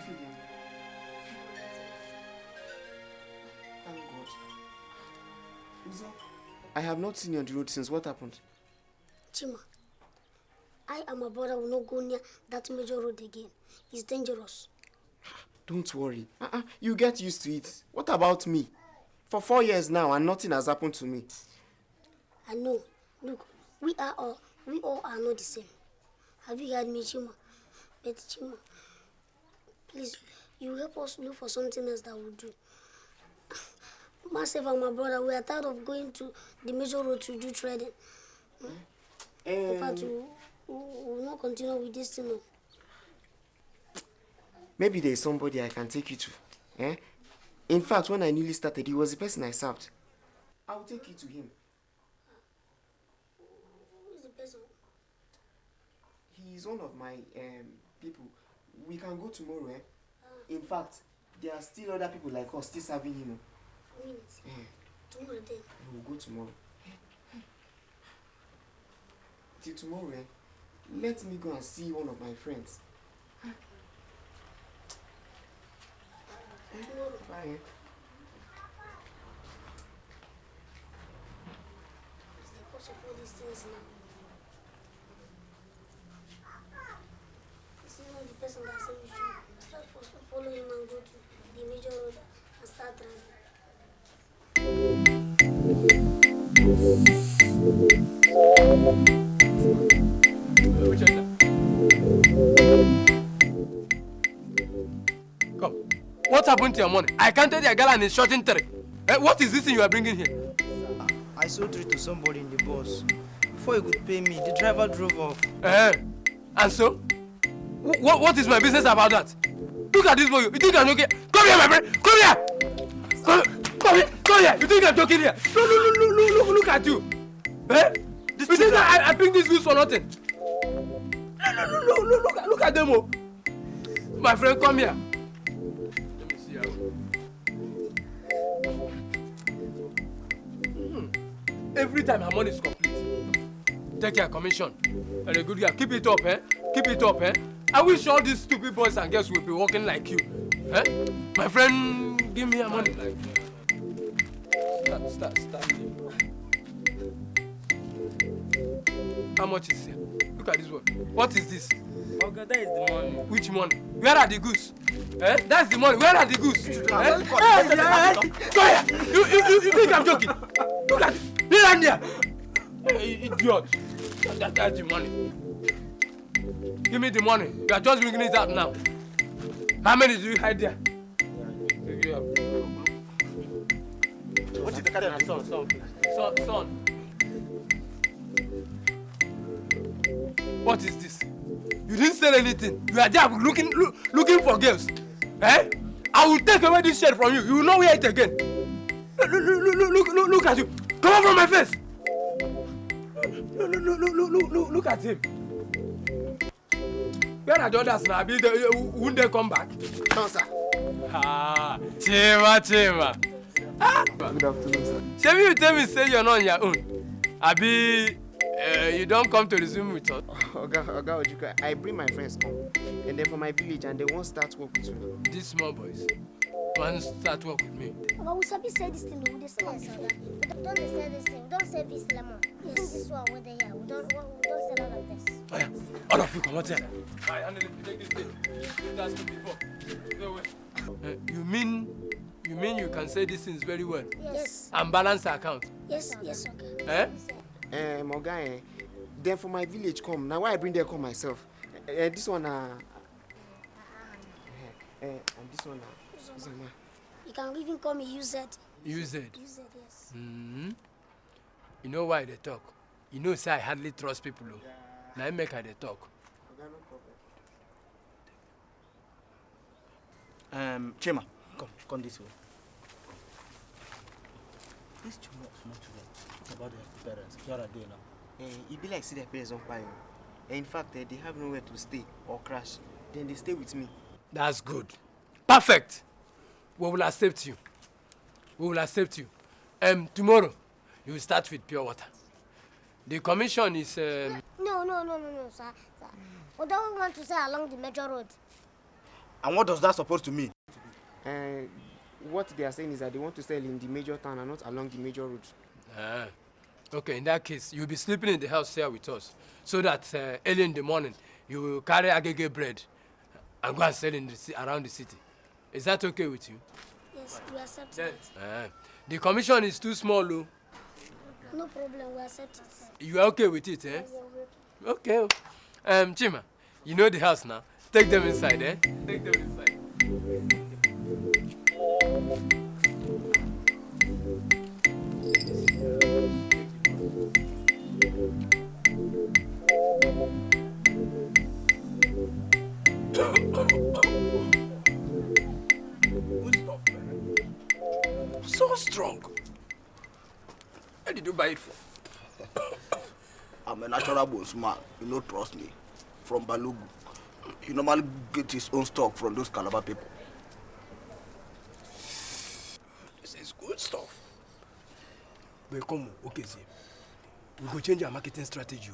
feeling? Thank God. Uzo, I have not seen you on the road since. What happened? Chima, I and my brother will not go near that major road again. It's dangerous. Don't worry. You get used to it. What about me? For 4 years now and nothing has happened to me. I know. Look, we all are not the same. Have you heard me, Chima? But Chima, please, you help us look for something else that will do. Myself and my brother, we are tired of going to the major road to do trading. In fact, we will not continue with this thing. No. Maybe there is somebody I can take you to. Eh? In fact, when I newly started, he was the person I served. I will take you to him. Who is the person? He is one of my people. We can go tomorrow. In fact, there are still other people like us still serving him. Tomorrow then? We will go tomorrow. Till tomorrow, let me go and see one of my friends. Tomorrow. Bye. It's the cause of all these things now. This is not the person that said we should start follow him and go to the major road and start driving. Come. What happened to your money? I counted your girl and it's shorting 3. What is this thing you are bringing here? I sold it to somebody in the bus. Before he could pay me, the driver drove off. And so? What is my business about that? Look at this boy. You think I'm joking? Come here, my friend. Come here. Come here. You think I'm joking here? Look at you. You think I bring this goods for nothing? Look at them. Oh. My friend, come here. Let me see how. Every time her money is complete, take your commission. And a good girl. Keep it up, Keep it up, I wish all these stupid boys and girls will be walking like you. My friend, give me your money. Start. How much is here? Look at this one. What is this? Okay, that is the money. Which money? Where are the goose? That's the money. Where are the goose? Come here. You think I'm joking? Look at it. Here. Idiot. That's the money. Give me the money. You are just bringing it out now. How many do you hide there? What is the kind of son? What is this? You didn't sell anything. You are there looking for girls. I will take away this shirt from you. You will not wear it again. Look at you. Come on from my face. Look at him. Where are the others now? Won't they come back? No, sir. Chima. Good afternoon, sir. Shall you tell me say you're not on your own? Abi, you don't come to resume with us? Oga Ojuka, I bring my friends home. And then from my village and they won't start work with me. These small boys won't start work with me. But we sabi say this thing, we say Yes, Oga. Don't they say this thing? We don't say this lemon. Yes. This one where they are. We don't sell all of this. Oh yeah. All of you come out here. I handle it. Take this thing. You asked me before. No way. You mean you can say these things very well? Yes. And balance the account? Yes, okay. Oga, then for my village come. Now why I bring them come myself? This one and this one You can even call me UZ. UZ? UZ, yes. Mm-hmm. You know why they talk? You know, say I hardly trust people. Now I make her they talk. Chima, come this way. These small children, what about their parents? Where are they now? It be like see their parents on fire. In fact, they have nowhere to stay or crash. Then they stay with me. That's good. Perfect. We will accept you. Tomorrow, you will start with pure water. The commission is... No, sir. We don't want to stay along the major road. And what does that supposed to mean? What they are saying is that they want to sell in the major town and not along the major roads. Okay, in that case, you'll be sleeping in the house here with us. So that early in the morning, you will carry agege bread and go and sell in around the city. Is that okay with you? Yes, we accept it. The commission is too small, though. No problem, we accept it. You are okay with it, eh? Yes, Okay. Chima, you know the house now. Take them inside, eh? Take them inside. So strong. Where did you buy it from? I'm a natural bones man. You know, trust me. From Balugu. He normally gets his own stock from those Calabar people. This is good stuff. But come, okay, see. We go change our marketing strategy.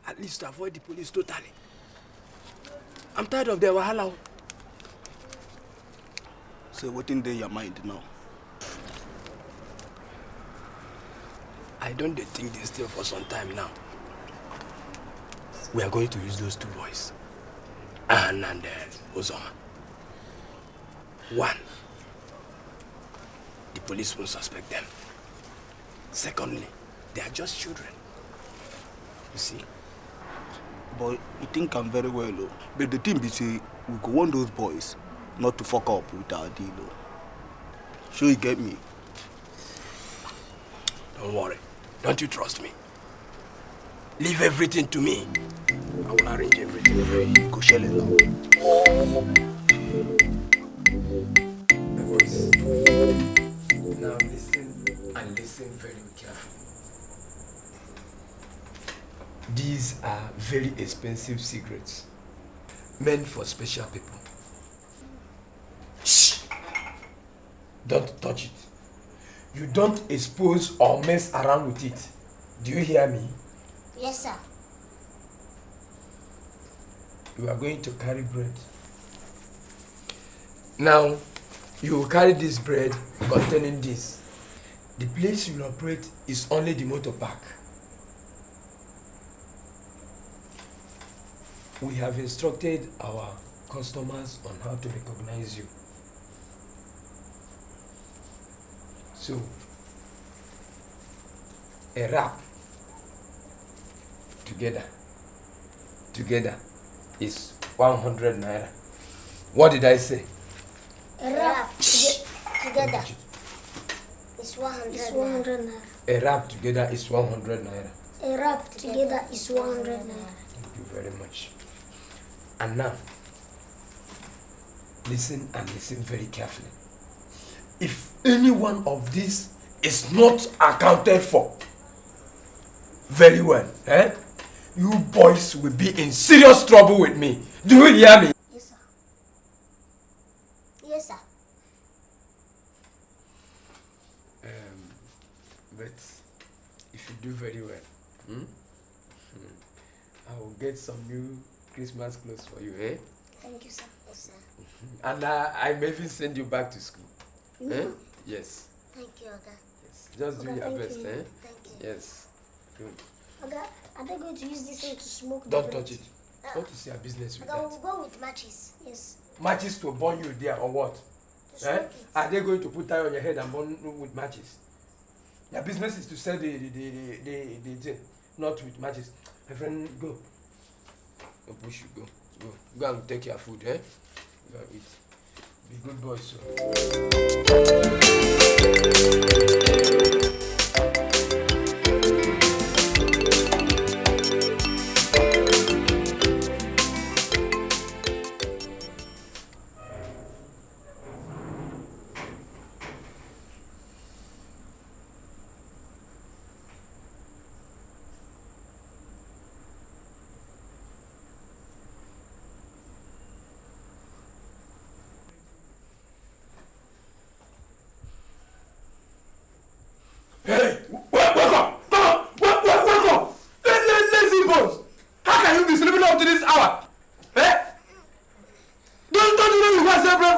At least to avoid the police totally. I'm tired of their wahala. So what's in your mind now? I don't think this thing for some time now. We are going to use those two boys. Anne and Ozoma. One, the police won't suspect them. Secondly, they are just children. You see? But you think I'm very well, though. But the thing be say, we go want those boys not to fuck up with our deal, though. Sure you get me? Don't worry. Don't you trust me? Leave everything to me. I will arrange everything for you. Go shell it now. Now listen and listen very carefully. These are very expensive cigarettes meant for special people. Shh! Don't touch it. You don't expose or mess around with it. Do you hear me? Yes, sir. You are going to carry bread. Now, you will carry this bread containing this. The place you will operate is only the motor park. We have instructed our customers on how to recognize you. So, a wrap together is 100 naira. What did I say? A wrap together is 100 naira. A wrap together is 100 naira. A wrap together is 100 naira. Thank you very much. And now, listen and listen very carefully. If any one of these is not accounted for very well, you boys will be in serious trouble with me. Do you hear me? Yes, sir. Yes, sir. But if you do very well, I will get some new Christmas clothes for you, eh? Thank you, sir. Yes, sir. And I may even send you back to school. No. Yes. Thank you, Oga. Yes. Just do Oga, your thank best, you. eh? Thank you. Yes. Good. Oga, are they going to use this thing to smoke? Don't touch it. Don't you see a business with Oga, that? we'll go with matches. Yes. Matches to burn you there or what? Are they going to put tie on your head and burn with matches? Their business is to sell the thing, not with matches. My friend, go. Go push you, go. Go and take your food, eh? Go and eat. Be good boy, so.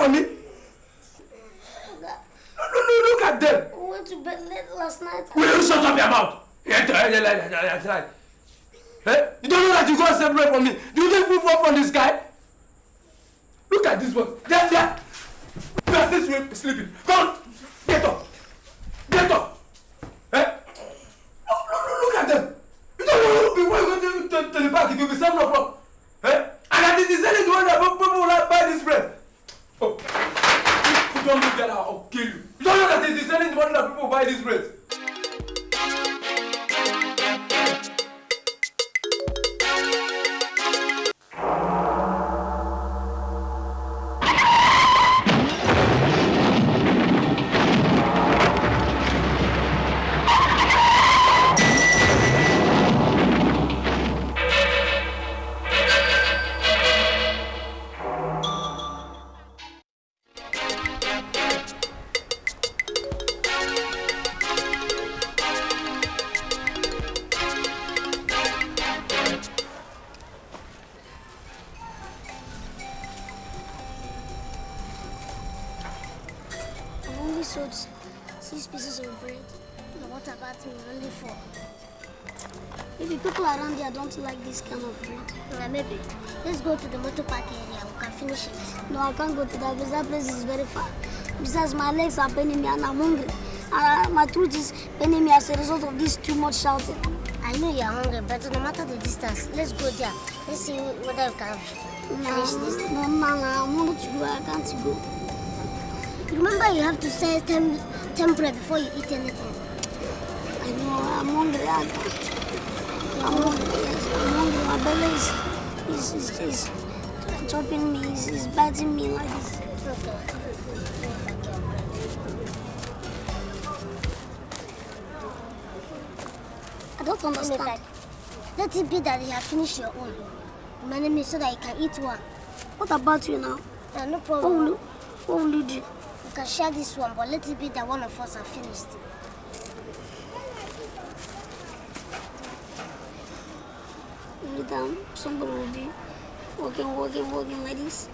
for me? Look at them. We went to bed late last night. Will you shut up your mouth? Eh? You don't know that you got separate from me. Do you think we fall from the sky? Look at this one. There. You are still sleeping. Come on. Get up. Get up. Eh? Look at them. You don't know before you go to the park, it will be 7 o'clock. Eh? And I think it's only the one that people will buy this bread. Oh. If you don't look at that, I'll kill you. You don't know that it is only the one that people will buy this bread. sold 6 pieces of bread. Now what about me? Only 4. Maybe people around here don't like this kind of bread. Yeah, maybe. Let's go to the motor park area. We can finish it. No, I can't go to that because that place is very far. Besides, my legs are paining me and I'm hungry. My throat is paining me as a result of this too much shouting. I know you're hungry, but no matter the distance, let's go there. Let's see whether we can finish this. No, I'm hungry to go. I can't go. Remember, you have to say 10 bread before you eat anything. I know, I'm hungry. I'm hungry. My belly is chopping me, is biting me like this. Okay. I don't understand. Let it be that you have finished your own. Remind me so that you can eat one. What about you now? No problem. What will you do? You can share this one, but let it be that one of us are finished. Every time somebody will be walking like this.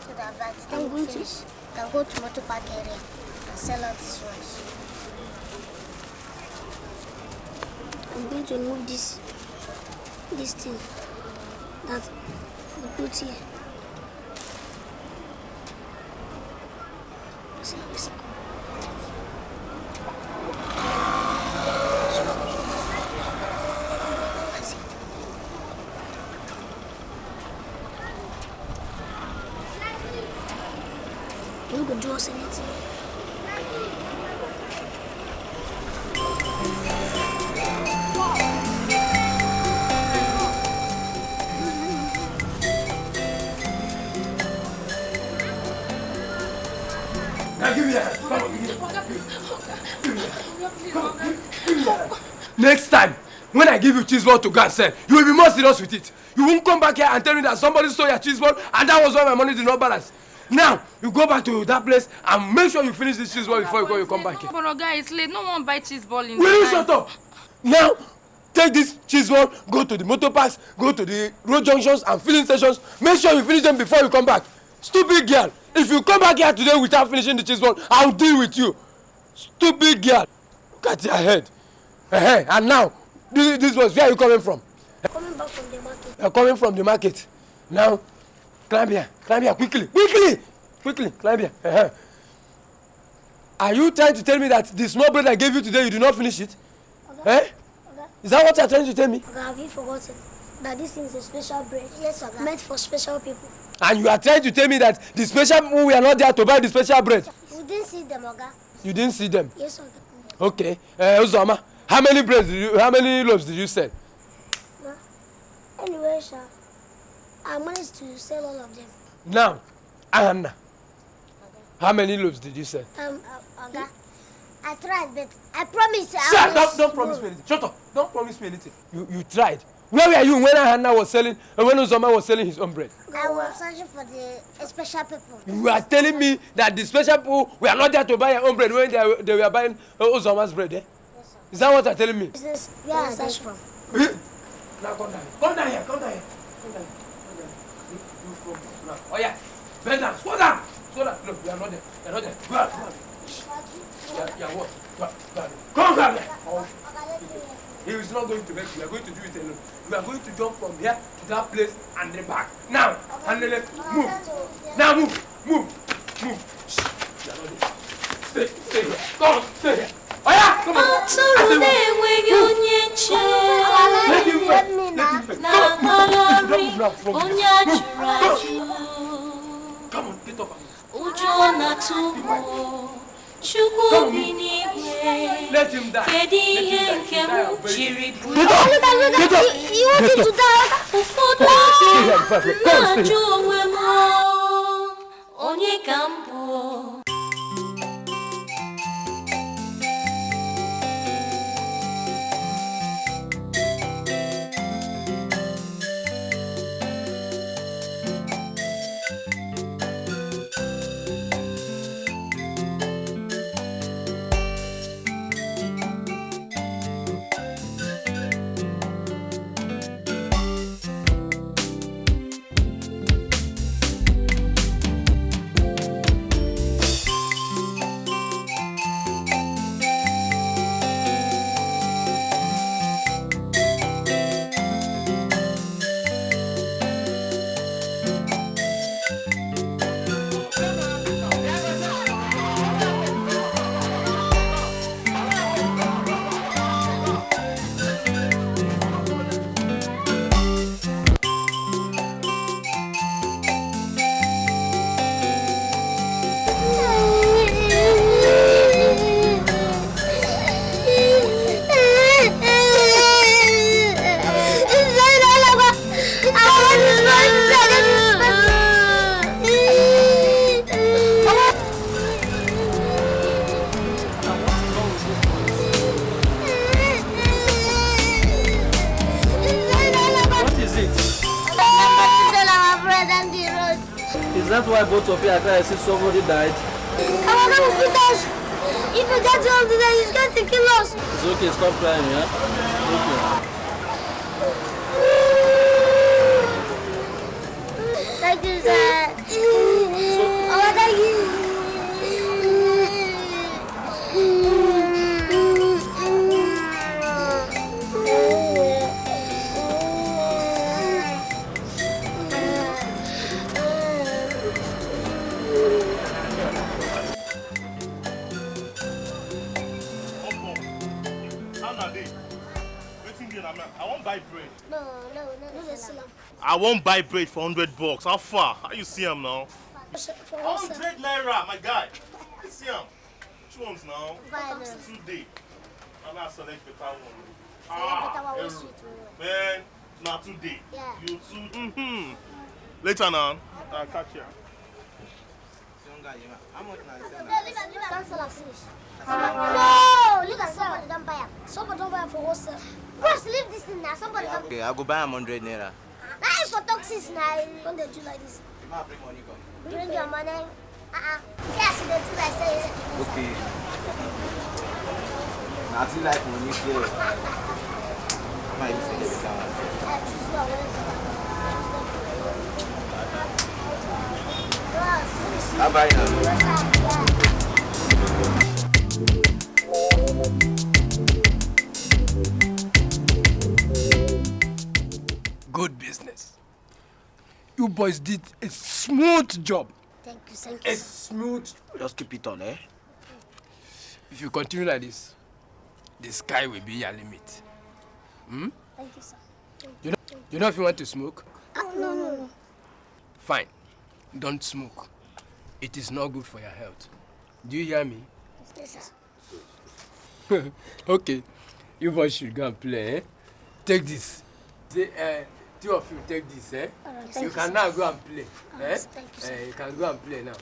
So that by the time we finish, you can go to motor park area and sell out these ones. I'm going to remove this thing that we put here. Listen. You could do us anything. Now give me that. Come on, give me that. Next time, when I give you cheese ball to go and sell, you will be more serious with it. You won't come back here and tell me that somebody stole your cheese ball and that was why my money did not balance. Now, you go back to that place and make sure you finish this cheese ball before you come back here. But guy, it's late. No one buy cheese ball in Will you shut up? Now, take this cheese ball, go to the motor parks, go to the road junctions and filling stations. Make sure you finish them before you come back. Stupid girl. If you come back here today without finishing the cheese ball, I'll deal with you. Stupid girl. Look at your head. And now, this was where are you coming from? Coming back from the market. You're coming from the market. Now, climb here, quickly, climb here. Are you trying to tell me that the small bread I gave you today, you did not finish it? Okay. Okay. Is that what you're trying to tell me? Okay, have you forgotten that this is a special bread? Yes, okay. Meant for special people. And you are trying to tell me that the special people were not there to buy the special bread? We didn't see them, Oga. You didn't see them? Yes, okay. Okay. Uzoma, how many loaves did you sell? Anyway, Sha, I managed to sell all of them. Now, Anna, how many loaves did you sell? Oga, I tried, but I promise Shut up! Don't promise me anything. Shut up! Don't promise me anything. You tried. Where were you when Hannah was selling, when Uzoma was selling his own bread? I was searching for the special people. You are telling me that the special people were not there to buy your own bread when they were buying Uzoma's bread, eh? Yes, sir. Is that what you are telling me? Where are they from? Now come down here. Oh yeah, bend down, slow down. No, you are not there. You are not there. Go out. Yeah, what? Come grab me. He is not going to let you. We are going to do it alone. We are going to jump from here to that place and then back. Now, and then move. Now move. Shh. You are not there. Stay here. Come on, stay here. Oh yeah, come on. Let him first. Come on, get up. Let him die. Get up. You want him to die? Is that why both of you are trying to see somebody died? Our God will beat us. If we get to him today, he's going to kill us. It's okay, stop crying, yeah? Okay. Thank you, sir. Oh, thank you. I won't buy bread. No, I won't buy bread for $100. How far? How you see him now? 100 naira, my guy. You see him? Which ones now? 2 days. I'm not select better one. Man, not 2 days. Yeah. You too. Later now. I'll catch you. How much No, look at somebody don't buy him. Somebody don't buy him for wholesale. Bros, leave this thing now. Somebody don't. Okay, I'll go buy him 100 naira. Now it's for toxins now. Don't they do like this? Bring money, come. Bring your money. Yes, they do like say. Okay. Now, I feel like money here. I might say this I'll buy now. Good business. You boys did a smooth job. Thank you. A smooth. Just keep it on, eh? If you continue like this, the sky will be your limit. Thank you, sir. You know if you want to smoke? No. Fine. Don't smoke. It is not good for your health. Do you hear me? Yes, sir. Okay. You boys should go and play, eh? Take this. Two of you take this, eh? Right, you can now go and play. Right, Eh? thank you, sir. You can go and play now.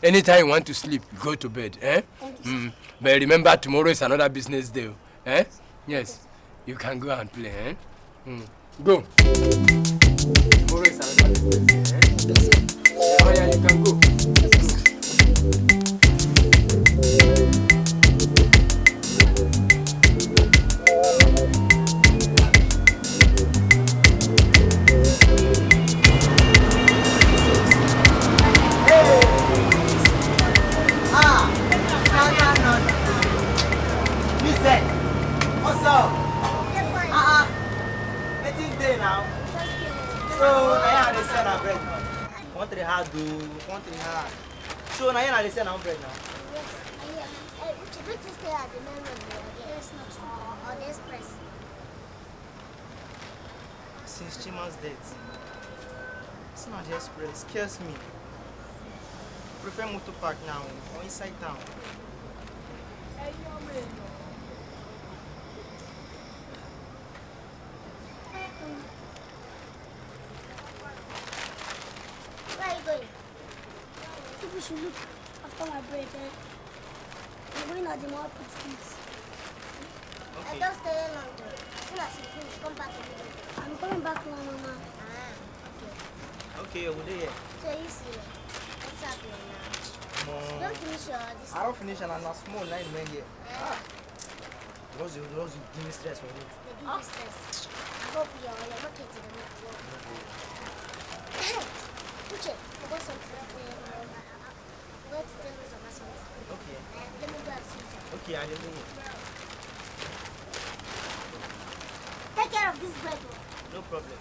Anytime you want to sleep, go to bed, eh? Thank you, But remember, tomorrow is another business day, eh? Yes. You can go and play, eh? Go. Tomorrow is another business day, eh? Oh yeah, you can go. now. So, now they sell our bread. Country hard, do. Country hard. So, now they sell our bread now. Yes, don't you stay at the main road? Yes, not or the express. Since Chima's death, it's not the express. Scares me. Prefer motor park now or inside town. Where are you going? People should look after my bread. I'm going at the market, please. Okay. I don't stay long. As soon as you finish, come back again. I'm coming back now, Mama. Okay, over there. So you see, what's happening now? Don't finish your this. I don't finish and I'm not small 9 men here. Those give me stress for me. They give you stress. I hope you're not getting them before. Uche, I forgot something. I forgot to tell you something. Okay. Let me go and see you. Okay, I will do it. Take care of this bread. No problem.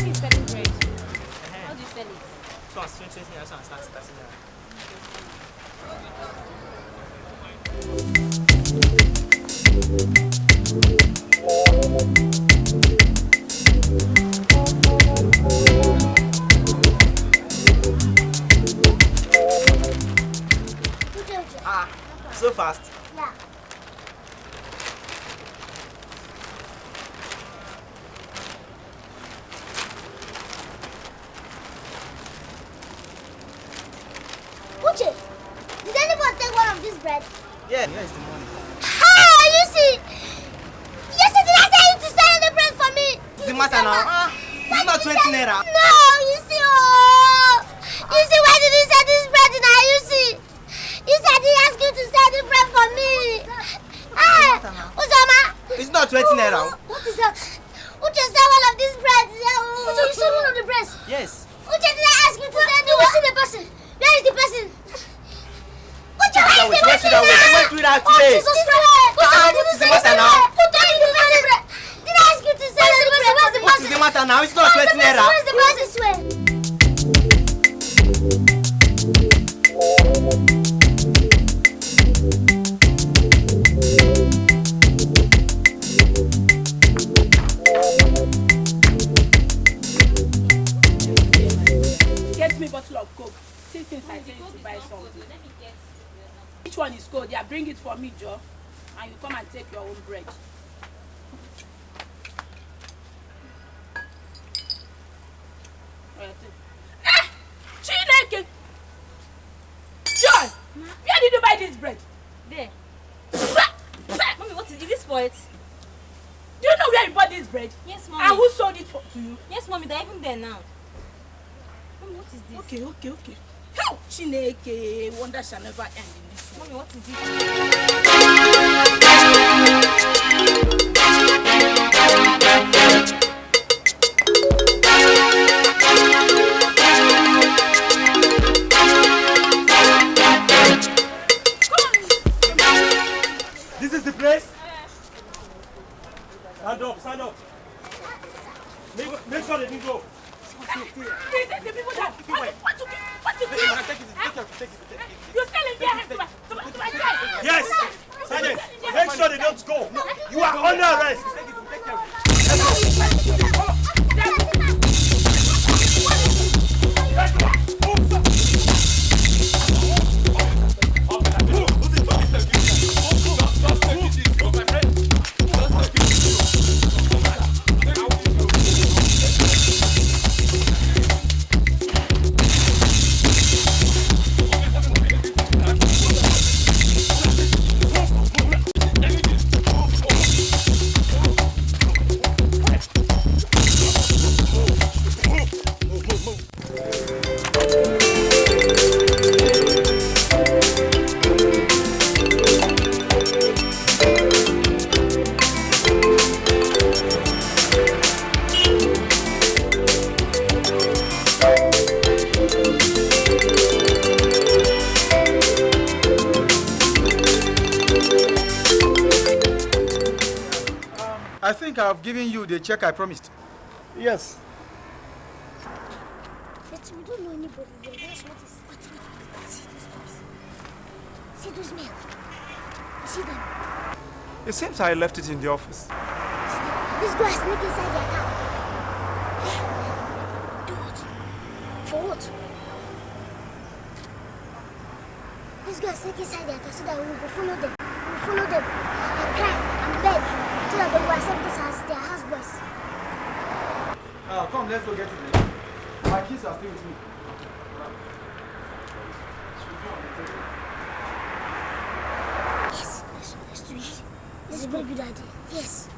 He's selling bread. How do you sell it? So I'm 20 years and start starting now. Ah, so fast. Yeah. Uche, did anyone take one of this bread? Yeah, here's the money. Ah, you see? Yesterday I said you to sell the bread for me. What's the matter now? It's not 20 naira. No, you see, oh. You see, why did you sell this bread now? You see? You said he asked you to sell the bread for me. Ah, Uzoma. It's not 20 naira. What is that? Uche, sell one of these breads. Uche, you sold one of the breads? Yes. Uche, did I ask you to sell the bread? See the person. Where is the person? Uche, where is the person? She went through that Oh, today. Jesus Christ. Uche, why did you What's the sell matter the now? bread? Where is the person? Did I ask you to sell the bread? Where's the What person? is the matter now? It's not 20 naira. Where's the person? Swear. Get me a bottle of Coke. Since I tell you to buy something. Which one is cold? Yeah, bring it for me, Joe. And you come and take your own bread. Chineke! John! Where did you buy this bread? There. Mommy, what is this for it? Do you know where you bought this bread? Yes, Mommy. And who sold it to you? Yes, Mommy, they're even there now. Mommy, what is this? Okay. Help! Chineke, wonder shall never end in this world. Mommy, what is this? This is the place? Stand up. Make sure they didn't go. The people that what you Take it. You're selling their to my child. Yes, Sergeant, make sure they don't go. You are under arrest. think I have given you the check I promised. Yes. But we don't know anybody here. That's what is. Wait. See those boys. See those men. You see them? It seems I left it in the office. Let's go and sneak inside their car. Do what? For what? Let's go and sneak inside their car so that we will follow them. We'll follow them and cry and beg so that they will accept us as their houseboys. Come, let's go get to them. My kids are still with me. Yes, let's do it. This is a very good idea. Yes.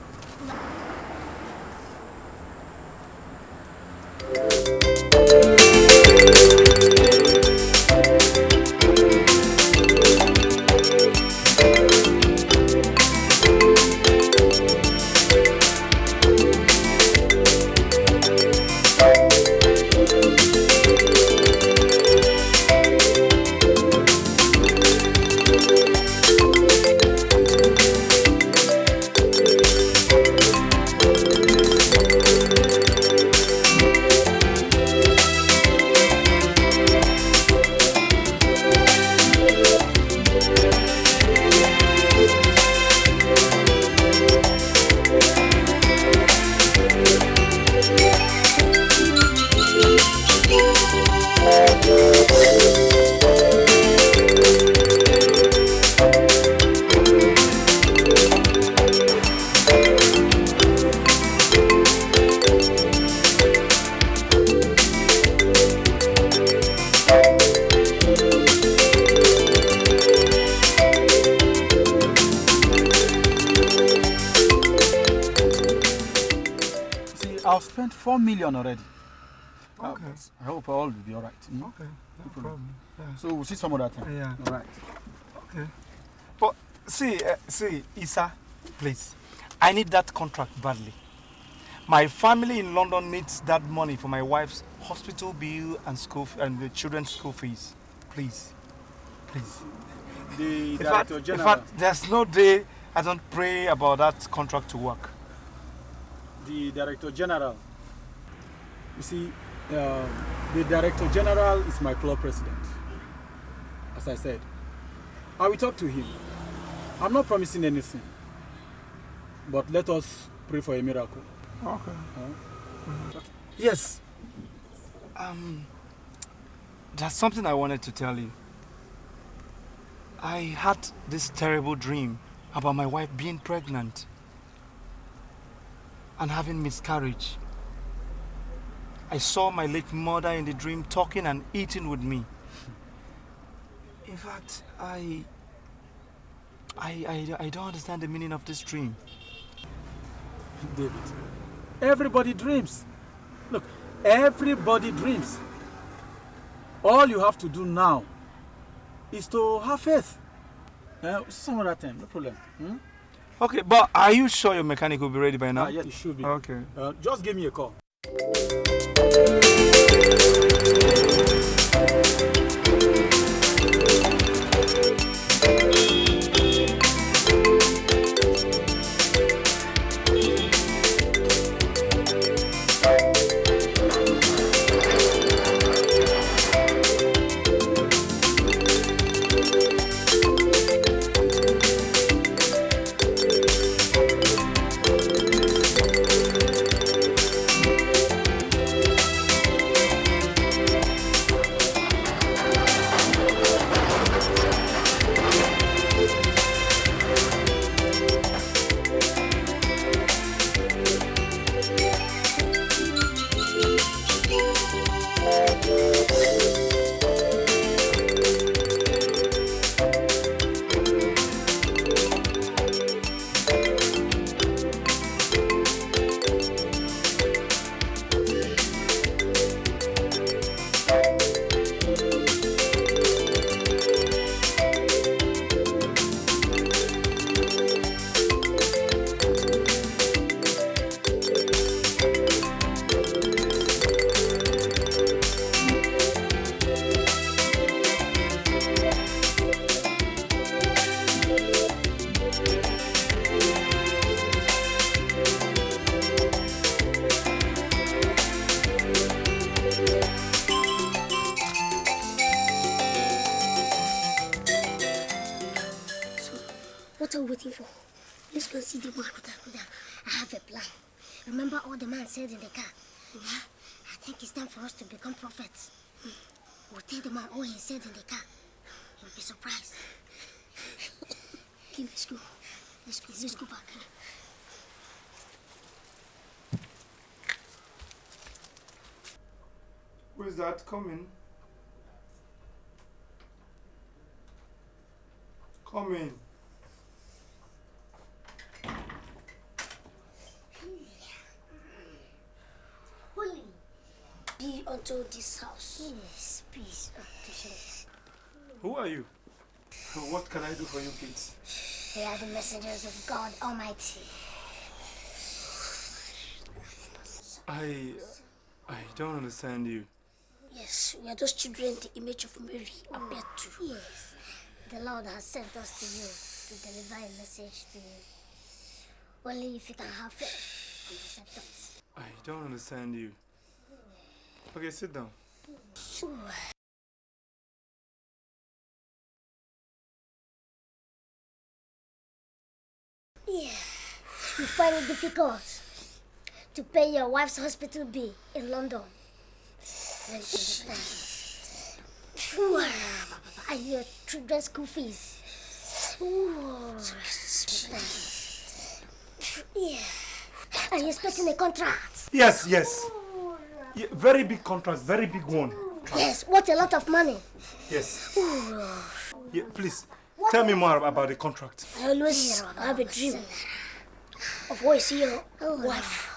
I've spent 4 million already. Okay. I hope all will be all right. Okay, no problem. Yeah. So we'll see some other time. Yeah. All right. Okay. But see, Isa, please. I need that contract badly. My family in London needs that money for my wife's hospital bill and the children's school fees. Please. Please. The Director General. In fact, there's no day I don't pray about that contract to work. The Director General. You see, the Director General is my club president. As I said, I will talk to him. I'm not promising anything, but let us pray for a miracle. Okay. Okay. Yes. There's something I wanted to tell you. I had this terrible dream about my wife being pregnant and having miscarriage. I saw my late mother in the dream talking and eating with me. In fact, I don't understand the meaning of this dream. David, everybody dreams. Look, everybody dreams. All you have to do now is to have faith. Some other time, no problem. Okay, but are you sure your mechanic will be ready by now? Yes, it should be. Okay. Just give me a call. Remember all the man said in the car? I think it's time for us to become prophets. We'll tell the man all he said in the car. He'll be surprised. Okay, let's go. Let's go back. Who is that coming? Come in. Holy be unto this house. Yes, peace unto this. Who are you? What can I do for you kids? We are the messengers of God Almighty. I don't understand you. Yes, we are those children the image of Mary appeared to. Yes, the Lord has sent us to you to deliver a message to you. Only if you can have faith and accept us. I don't understand you. Okay, sit down. Sure. Yeah, you find it difficult to pay your wife's hospital bill in London. Then you understand. And your children's school fees. Understand. Yeah. Are you expecting a contract? Yes. Yeah, very big contract, very big one. Yes, what a lot of money. Yes. Yeah, please, tell me more about the contract. I always have a dream of what you see your wife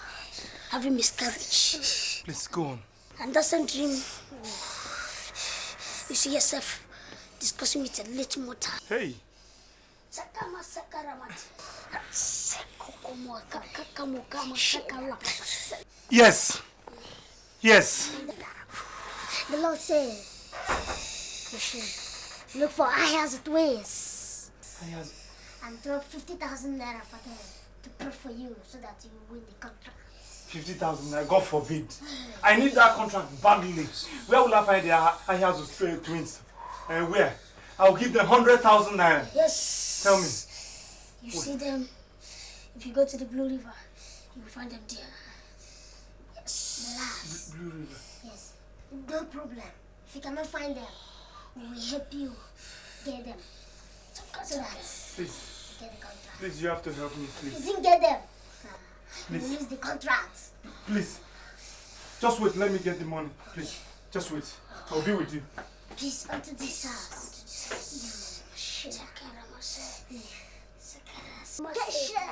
having miscarriage. Please, go on. And that same dream, you see yourself discussing with a little mother. Hey. Yes. The Lord said, you should look for Aya's twins. And drop 50,000 naira for them to pray for you so that you win the contract. 50,000 naira, God forbid. I need that contract badly. Where will I find the Aya's twins? And where? I'll give them 100,000 naira. Yes. Tell me. You see them, if you go to the Blue River, you will find them there. Yes. Blue River. Yes. No problem. If you cannot find them, we will help you get them. So that Please. you get the contract. Please, you have to help me, You please. didn't get them. You Please. lose the contract. Please. Just wait, let me get the money. Please. Just wait. I'll be with you. Please, onto this house.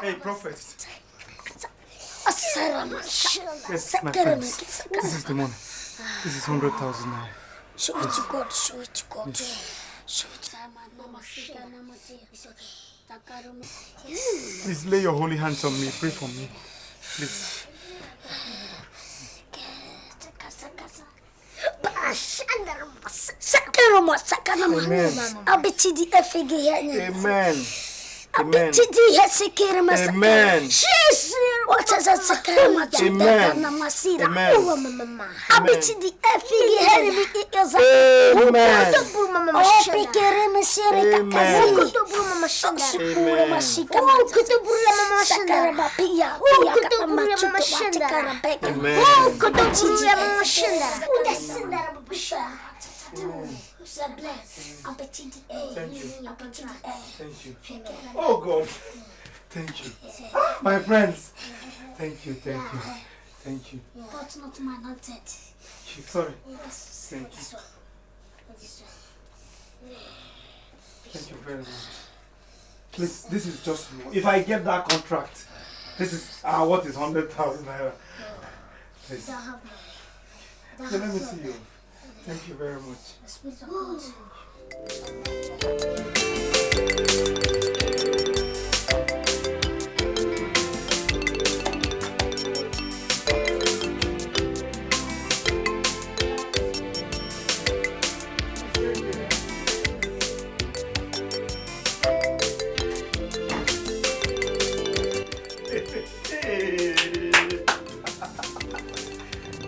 Hey, prophet. Yes, my friends. This is the money. This is 100,000 naira. Show it to God. Show it to God. Yes. Show it to God. Please lay your holy hands on me. Pray for me. Please. Amen. Amen. Amen. Amen. What is that? Amen. Thank you. Oh God. Thank you. My friends. Thank you. Thank you. But not mine, not that. Sorry. Yes. Thank you. Thank you very much. Please, this is just more. If I get that contract, this is what is 100,000 naira. Please. Don't have money. So let me see you. Thank you very much. The Spirit of God.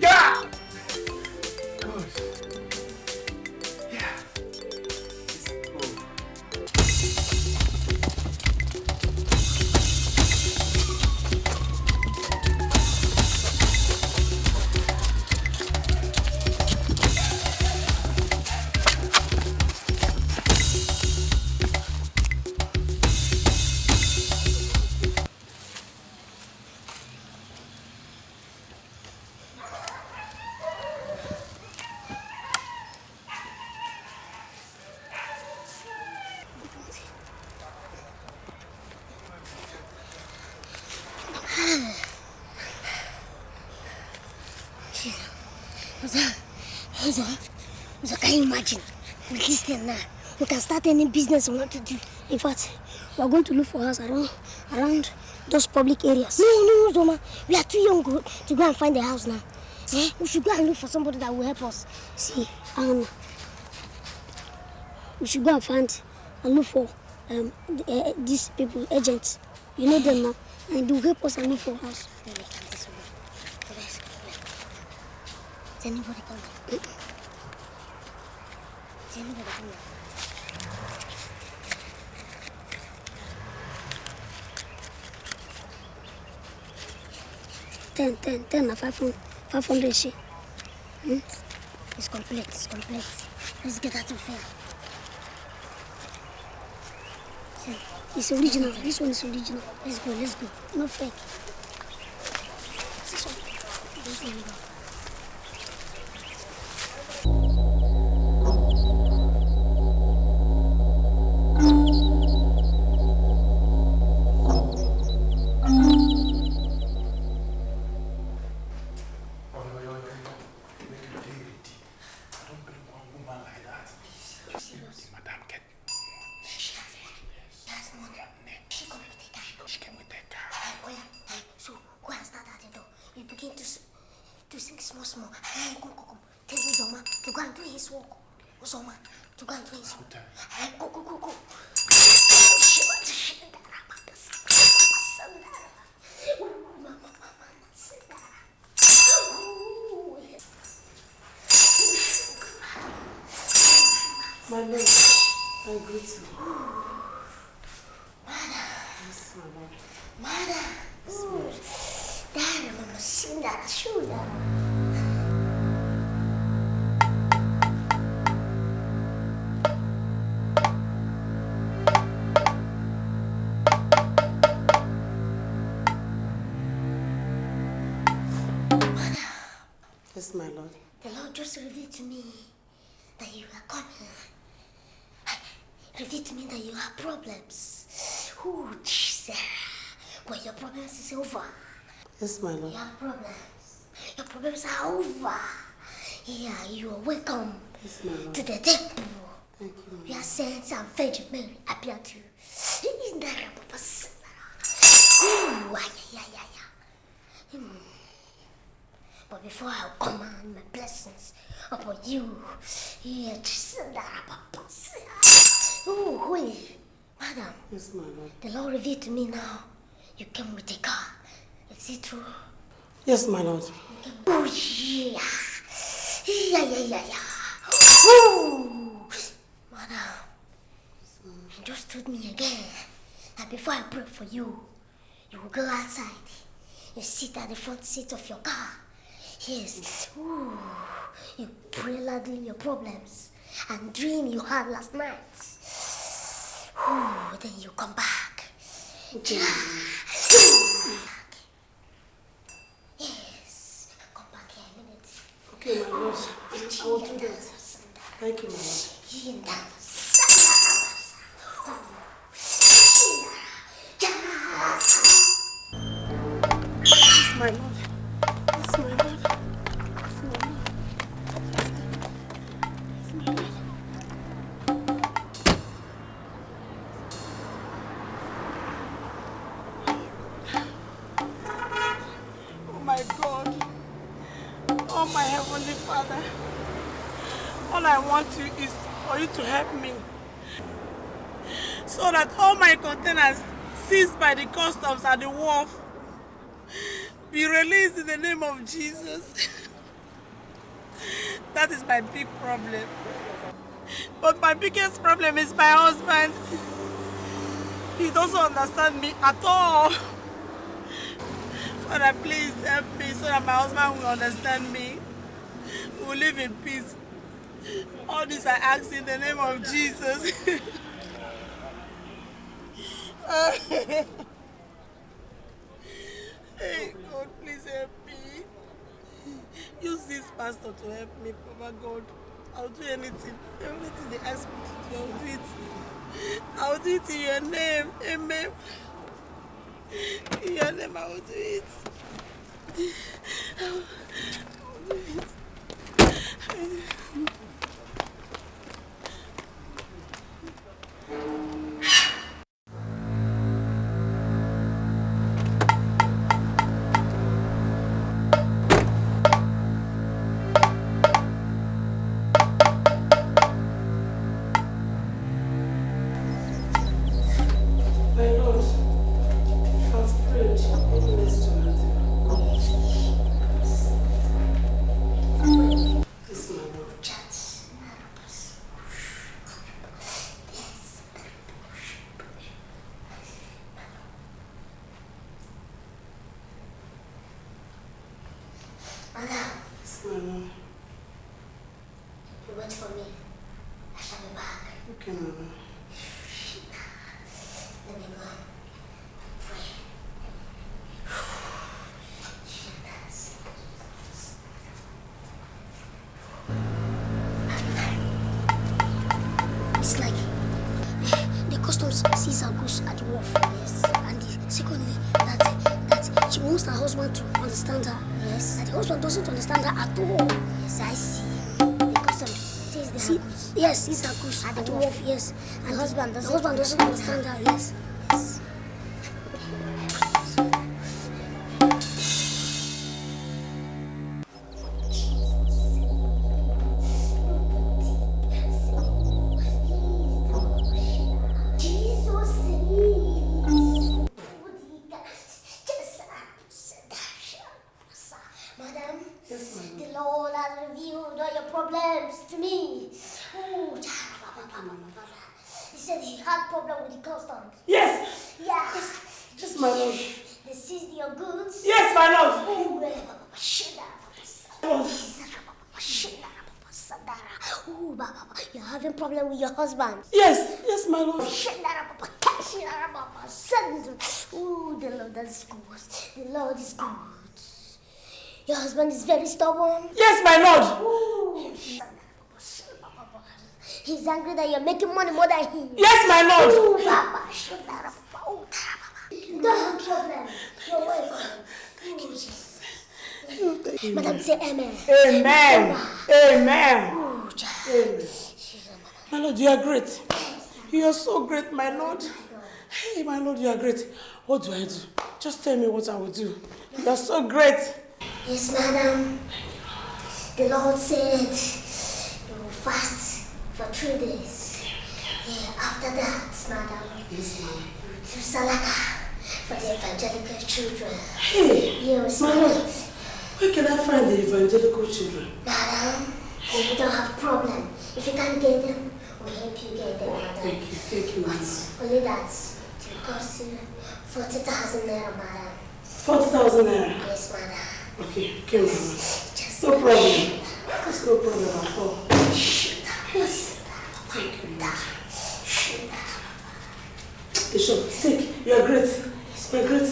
Yeah! Good. Yeah. It's good. So can you imagine? With this thing now, we can start any business we want to do. In fact, we are going to look for us around those public areas. No, Zoma. We are too young to go and find a house now. We should go and look for somebody that will help us. See, we should go and find and look for these people, agents. You know them now. And they will help us and look for a house. Is anybody coming? Is anybody coming? Ten, 500 she. It's complete. Let's get out of here. See, it's original. This one is original. Let's go. No fake. This one. My lord, I greet you. Yes, my lord. Yes, my lord. The Lord just revealed to me that you are coming. Revealed to me that you have problems. Oh, Jesus. But your problems is over. Yes, my lord. You have problems. Your problems are over. Yeah, you are welcome to the temple. Thank you. We are sent and Virgin Mary appear to you. But before I command my blessings upon you, oh, holy madam. Yes, my lord. The Lord revealed to me now. You came with a car. Is it true? Yes, my lord. Oh, yeah. Yeah. Oh, madam. You just told me again that before I pray for you, you will go outside. You sit at the front seat of your car. Yes. Ooh. You pray loudly your problems and dream you had last night. Ooh, then you come back. Okay. Yes. Come back here a minute. Okay, my lord. I will do that. Thank you, my lord. Yes, my lord. Yes, my lord. Father, all I want you is for you to help me so that all my containers seized by the customs at the wharf be released in the name of Jesus. That is my big problem. But my biggest problem is my husband. He doesn't understand me at all. Father, please help me so that my husband will understand me. We will live in peace. All this I ask in the name of Jesus. Hey, God, please help me. Use this pastor to help me, Papa God. I'll do anything. Everything they ask me to do, I'll do it. I'll do it in your name. Amen. In your name, I will do it. Mama. You wait for me. I shall be back. Okay, Mama. Let me go. Pray. It's like the customs sees her goods at the wharf. Yes. And secondly, that she wants her husband to understand her. Yes. And the husband doesn't understand her at all. Yes, I see. The customs sees the goods. Yes, sees her goods at the wharf. Yes. And the husband doesn't understand her. Yes. Yes. Madam, the Lord has revealed all your problems to me. Oh, he said he had problem with the customs. Yes. Yeah. Yes, my lord. They seized your goods. Yes, my lord. Oh, you're having problem with your husband. Yes, yes, my lord. Oh, the Lord is good. The Lord is good. Your husband is very stubborn. Yes, my lord. Ooh. He's angry that you're making money more than him. Yes, my lord. Ooh, Baba. You don't have problem. You're welcome. Thank you, Jesus. Madam, say amen. Amen. Amen. Ooh, Amen. My lord, you are great. You are so great, my lord. Hey, my lord, you are great. What do I do? Just tell me what I will do. You are so great. Yes, madam. The Lord said you will fast for 3 days. Yeah, after that, madam, yes, ma'am. you will do salaka for the evangelical children. Hey, yes, my lord. Where can I find the evangelical children? Madam, we don't have problem. If you can't get them, we'll help you get them, madam. Thank you, madam. Only that it will cost you 40,000 naira, madam. 40,000 naira? Yes, madam. Okay, madam. No problem. That's no problem at all. Yes. Thank you, madam. Bishop, sick. You are great. You are great.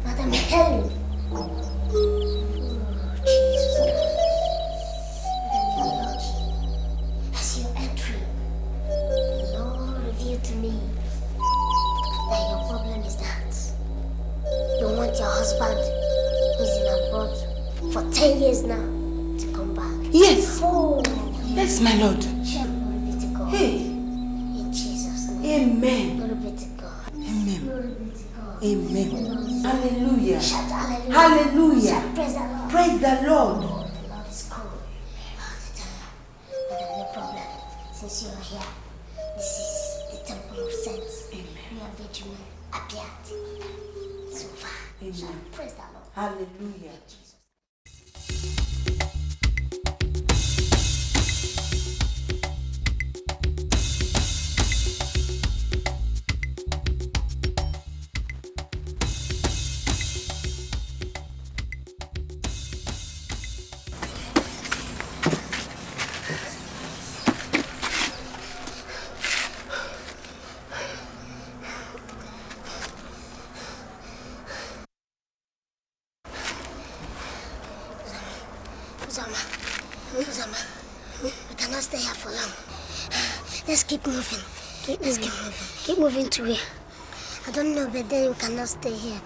Madam Helen. As you entry, the Lord revealed to me that your problem is that you want your husband, who's in abroad for 10 years now, to come back. Yes. Oh, yes, my lord. Glory be to God. Hey. In Jesus' name. Amen. Glory be to God. Amen. Glory be to God. Amen. Hallelujah. Shout hallelujah. Hallelujah. Shout praise the Lord. Praise the Lord. Oh, the Lord is cool. All the time. But no problem. Since you are here, this is the temple of saints. Amen. We are vigilant, appeared. So far. Amen. Shout praise the Lord. Hallelujah. Uzama, we cannot stay here for long. Let's keep moving. Keep moving to where? I don't know, but then we cannot stay here.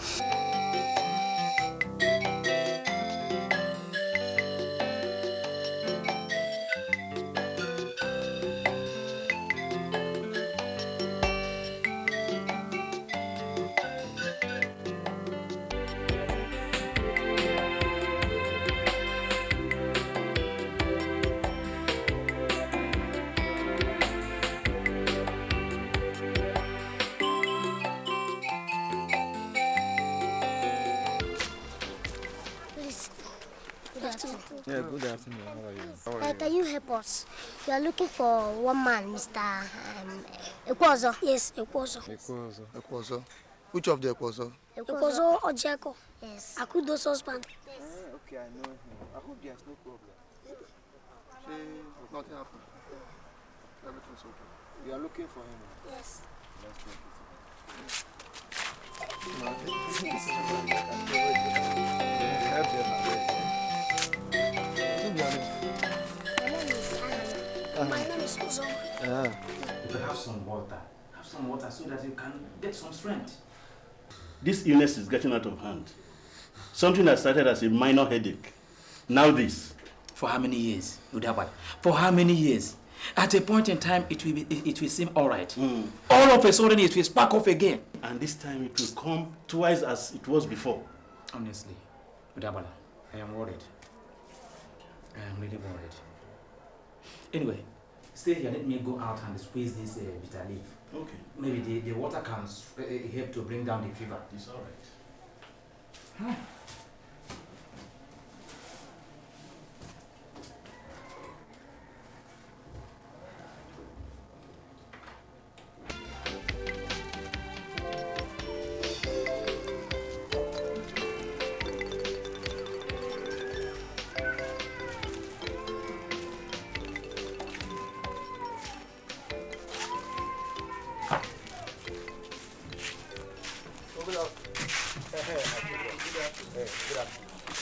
afternoon. Yeah, good afternoon. How are you? Can you help us? We are looking for one man, Mr. Ekwozo. Yes, Ekwozo. Ekwozo. Which of the Ekwozo? Ekwozo Ojeko. Yes. Akudo's husband. Yes. Okay, I know him. I hope there's no problem. Nothing happened. Everything's okay. You are looking for him? Yes. Let's take it. My name is Uzoma. You can have some water. Have some water so that you can get some strength. This illness is getting out of hand. Something that started as a minor headache. Now this. For how many years, Udabad? For how many years? At a point in time, it will seem all right. All of a sudden, it will spark off again. And this time, it will come twice as it was before. Honestly, Udabala, I am worried. I am really worried. Anyway, stay here. Let me go out and squeeze this bitter leaf. Okay. Maybe the water can help to bring down the fever. It's all right.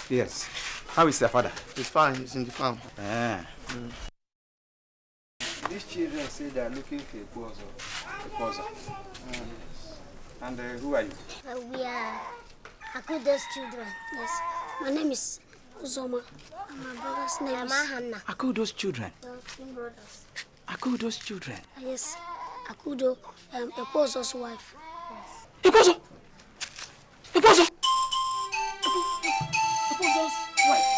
Yes. How is your father? He's fine. He's in the farm. These children say they are looking for Ekwozo. And who are you? We are Akudo's children. Yes. My name is Uzoma. And my brother's name is Hanna. Akudo's children. Twin brothers. Akudo's children. Yes. Akudo, Ekwozo's wife. Ekwozo! Ekwozo! Ekwozo's wife.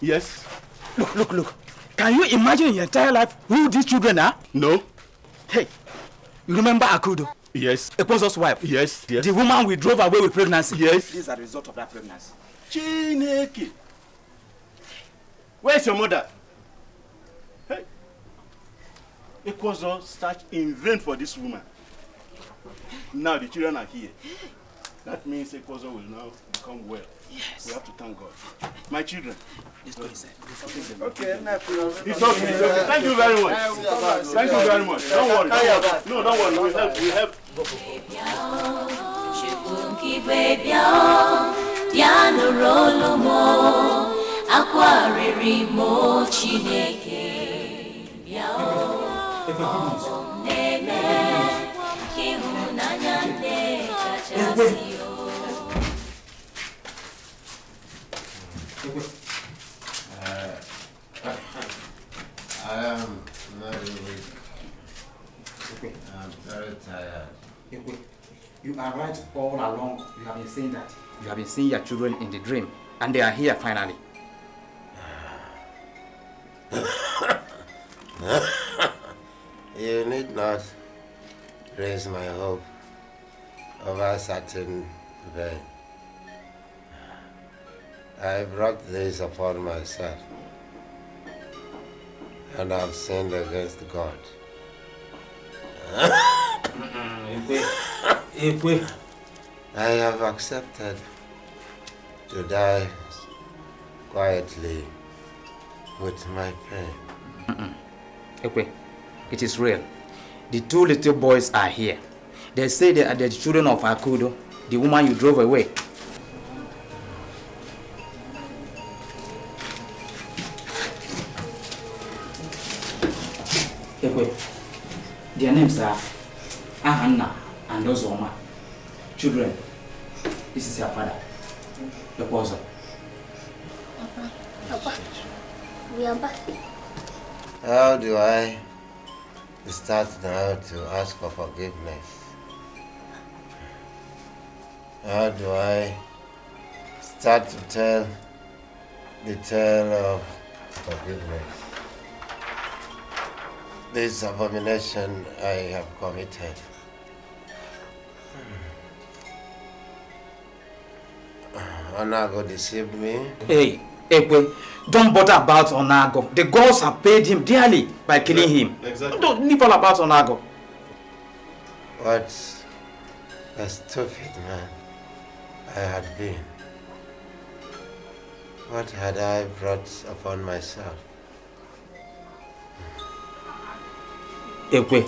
Yes. Look. Can you imagine your entire life who these children are? No. Hey, you remember Akudo? Yes. Ekwozo's wife? Yes. The woman we drove away with pregnancy? Yes. This is a result of that pregnancy. Chineke. Where's your mother? Hey. Ekwozo searched in vain for this woman. Now the children are here. That means Ekwozo will now become well. Yes. We have to thank God. My children. Let's go inside. Okay, It's okay. Thank you very much. Thank you very much. Don't worry. No, don't worry. We help. I am very weak. I'm very tired. You are right all along. You have been saying that. You have been seeing your children in the dream, and they are here finally. You need not raise my hope over certain vain. I brought this upon myself, and I've sinned against God. I have accepted to die quietly with my pain. It is real. The two little boys are here. They say they are the children of Akudo, the woman you drove away. Their names are Ahanna and Ozoma. Children, this is your father, Ekwozo. Papa, we are back. How do I start now to ask for forgiveness? How do I start to tell the tale of forgiveness. This abomination I have committed. Onago deceived me. Hey, Ekwe, don't bother about Onago. The gods have paid him dearly by killing him. Exactly. Don't leave all about Onago. What a stupid man I had been. What had I brought upon myself? Ekwe,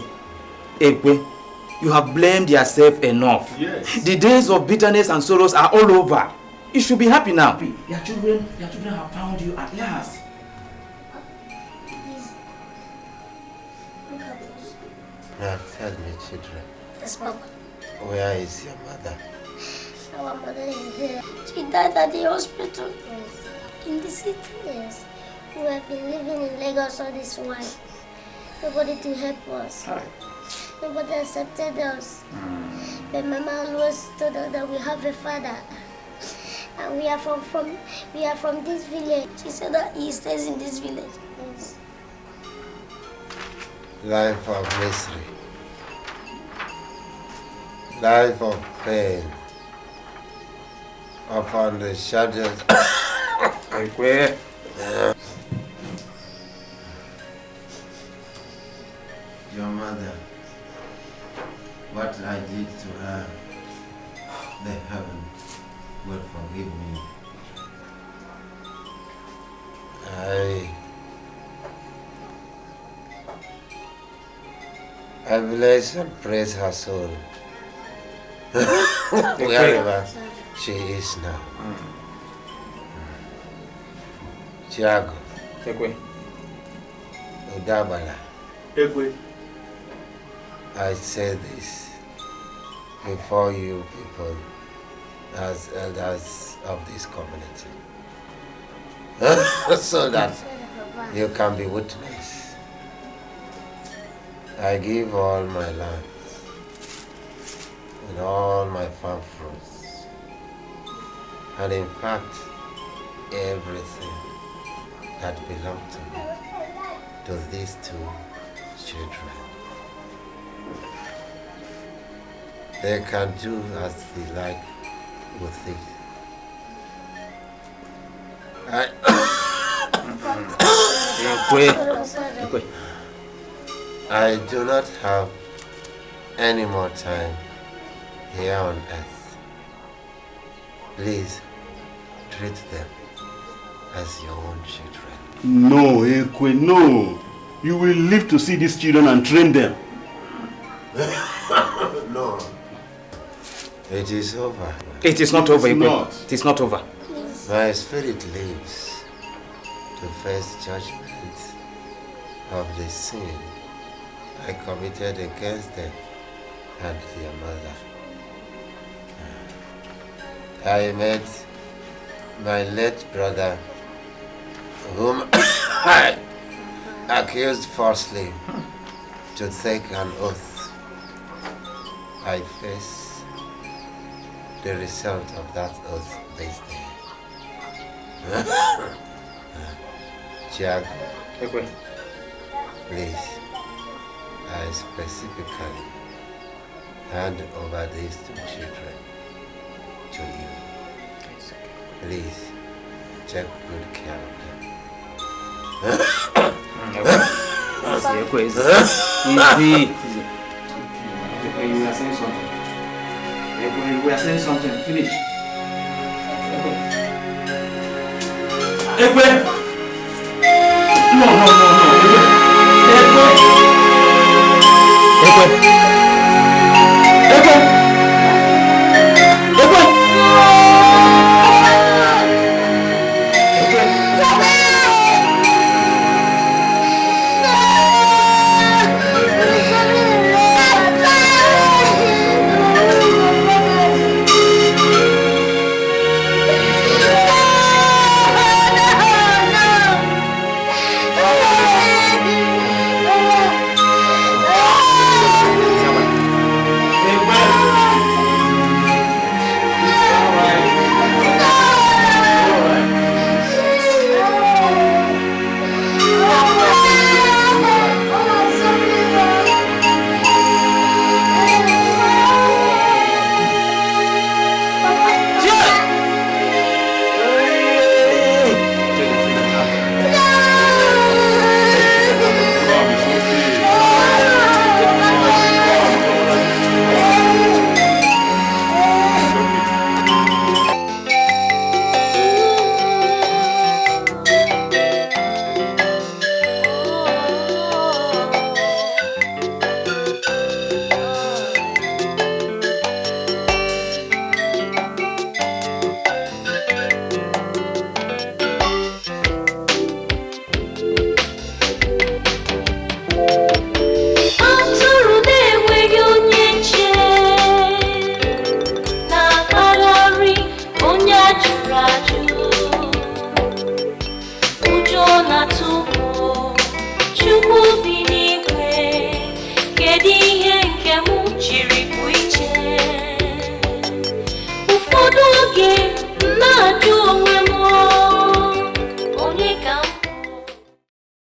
you have blamed yourself enough. Yes. The days of bitterness and sorrows are all over. You should be happy now. Your children have found you at last. Now tell me, children. Yes, Papa. Where is your mother? Our mother is there. She died at the hospital. Yes. In the city? Yes. We have been living in Lagos all this while. Nobody to help us. Hi. Nobody accepted us. But Mama always told us that we have a father. And we are from this village. She said that he stays in this village. Yes. Life of misery. Life of pain. Upon the shadows. Where? Your mother, what I did to her, the heaven will forgive me. I bless and praise her soul. Wherever she is now. Tiago. Ekwe. Udabala. Ekwe. I say this before you people as elders of this community. So that you can be witness. I give all my lands and all my farm fruits, and in fact everything that belongs to me to these two children. They can do as they like with it. I do not have any more time here on earth. Please treat them as your own children. No, Ekwe, no. You will live to see these children and train them. No. It is over. It is not over, Ekwe. It is not over. My spirit lives to face judgment of the sin I committed against them and their mother. I met my late brother, whom I accused falsely to take an oath. I face the result of that oath this day. Tiago, please, I specifically hand over these two children to you. Please, take good care of them. Easy. You were saying something. You were saying something. Finish. Ekwe! No. Ekwe!